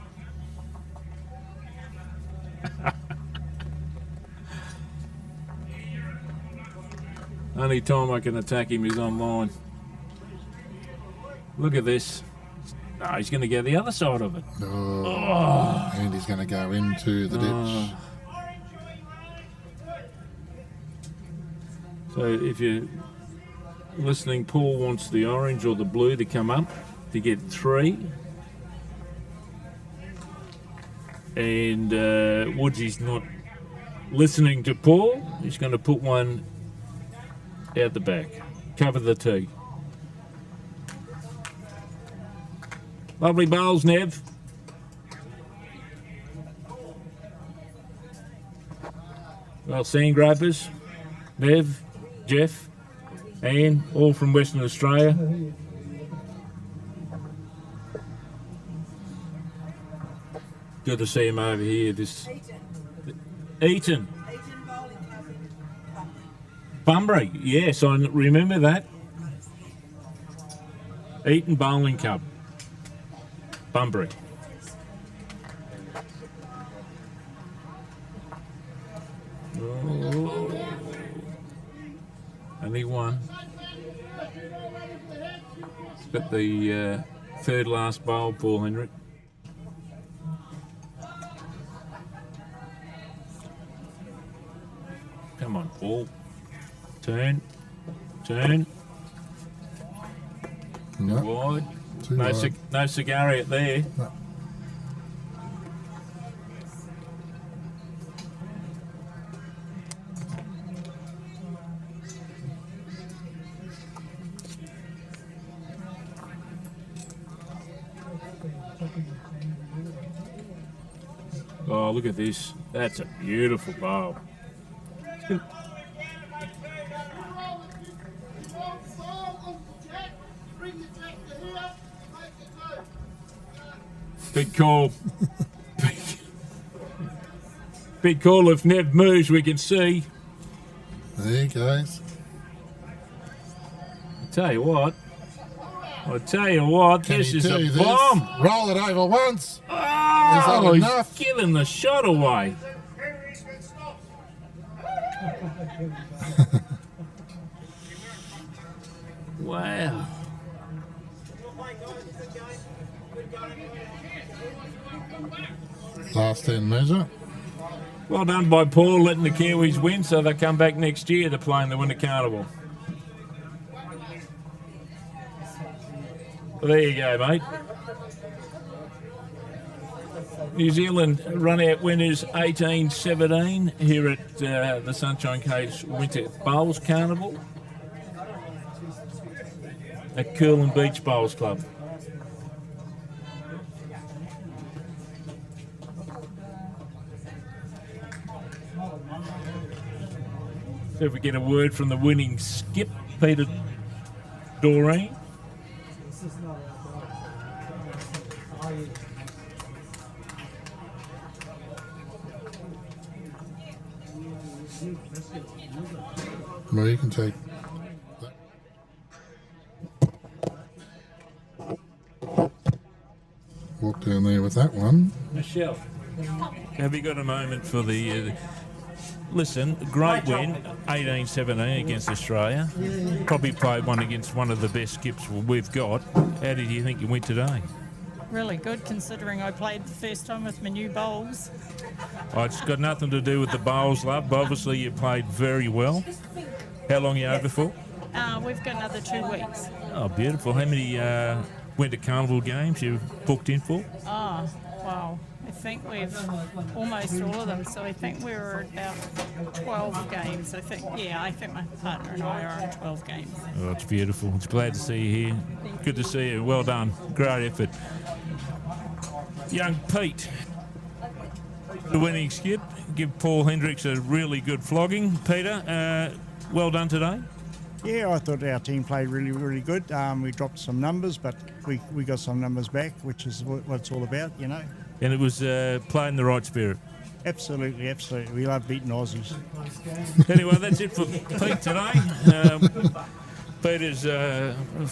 Only time I can attack him is online. Look at this. No, he's going to go the other side of it. Oh. And he's going to go into the ditch. So if you're listening, Paul wants the orange or the blue to come up to get three. And Woodsy's not listening to Paul. He's going to put one out the back. Cover the tee. Lovely bowls, Nev. Well, Sandgropers, Nev, Jeff, Anne, all from Western Australia. Good to see him over here. This Eaton. Bunbury, yes, I remember that. Eaton Bowling Cup. Bunbury. Oh. Only one. It's got the third last bowl, Paul Hendrick. Come on, Paul. Turn. Turn. No. Wide. Too No, wide. no cigar out there. No. Oh, look at this. That's a beautiful bowl. Big call. Big call. If Nev moves, we can see. There he goes. I tell you what. Can This you is do a this? bomb. Roll it over once. Oh, Is that he's enough? giving the shot away. Wow. Last end measure. Well done by Paul, letting the Kiwis win so they come back next year to play in the Winter Carnival. Well, there you go, mate. New Zealand run-out winners 18-17 here at the Sunshine Coast Winter Bowls Carnival at Coolum Beach Bowls Club. So if we get a word from the winning skip, Peter Doreen. Well, you can take that. Walk down there with that one. Michelle, have you got a moment for the... Listen, great win, 18-17 against Australia. Probably played one against one of the best skips we've got. How did you think you went today? Really good, considering I played the first time with my new bowls. Oh, it's got nothing to do with the bowls, love. Obviously, you played very well. How long are you over for? We've got another 2 weeks. Oh, beautiful. How many Winter Carnival games you booked in for? Oh, wow. I think we've almost all of them, so I think we're about 12 games. I think my partner and I are on 12 games. Oh, it's beautiful. It's glad to see you here. Good to see you. Well done. Great effort. Young Pete, the winning skip. Give Paul Hendricks a really good flogging. Peter, well done today. Yeah, I thought our team played really, really good. We dropped some numbers, but we got some numbers back, which is what it's all about, you know. And it was played in the right spirit. Absolutely, absolutely. We love beating Aussies. Anyway, that's it for Pete today. Peter's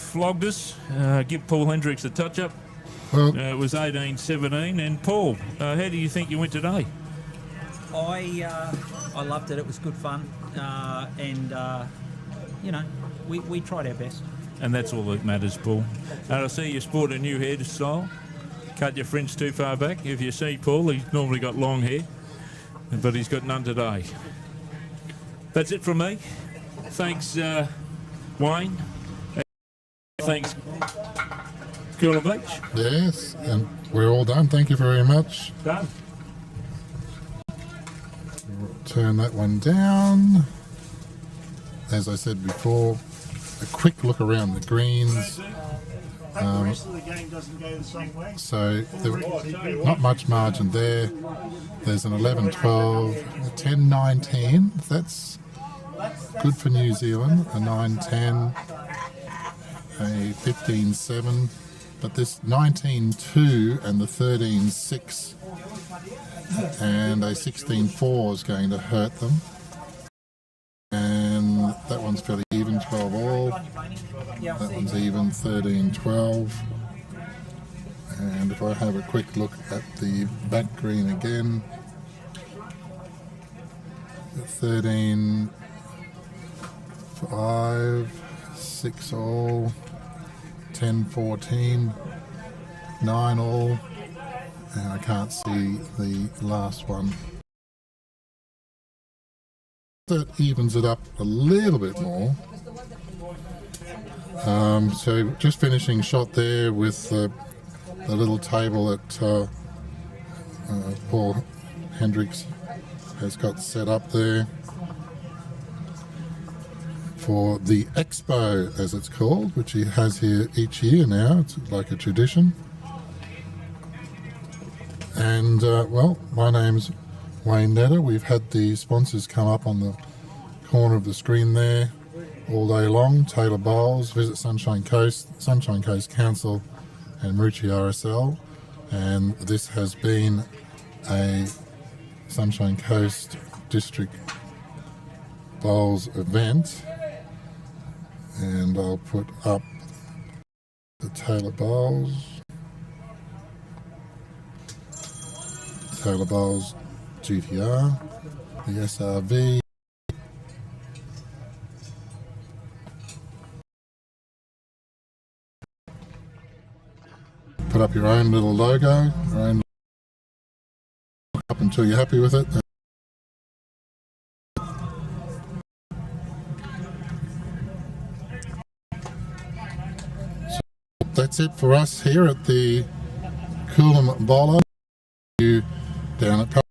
flogged us. Give Paul Hendricks a touch-up. Well, it was 18-17. And Paul, how do you think you went today? I loved it. It was good fun. You know, we tried our best. And that's all that matters, Paul. And I see you sport a new hairstyle. Cut your fringe too far back. If you see Paul, he's normally got long hair, but he's got none today. That's it from me. Thanks, Wayne. Thanks, Coolum Beach. Yes, and we're all done. Thank you very much. Done. Turn that one down. As I said before, a quick look around the greens. The rest of the game doesn't go the same way. So not much margin there. There's an 11-12, a 10-19. That's good for New Zealand. A 9-10, a 15-7. But this 19-2 and the 13-6 and a 16-4 is going to hurt them. And that one's fairly even, 12 all. That one's even, 13-12. And if I have a quick look at the back green again, 13-5, 6 all, 10-14, 9 all, and I can't see the last one. That evens it up a little bit more. So just finishing shot there with the little table that Paul Hendricks has got set up there for the Expo, as it's called, which he has here each year now. It's like a tradition. And well, my name's Wayne Netter. We've had the sponsors come up on the corner of the screen there all day long. Taylor Bowls, Visit Sunshine Coast Council, and Marucci RSL. And this has been a Sunshine Coast District Bowls event. And I'll put up the Taylor Bowls. Taylor Bowls GTR, the SRV, put up your own little logo, your own up until you're happy with it. So that's it for us here at the Coolum Bowler. Down at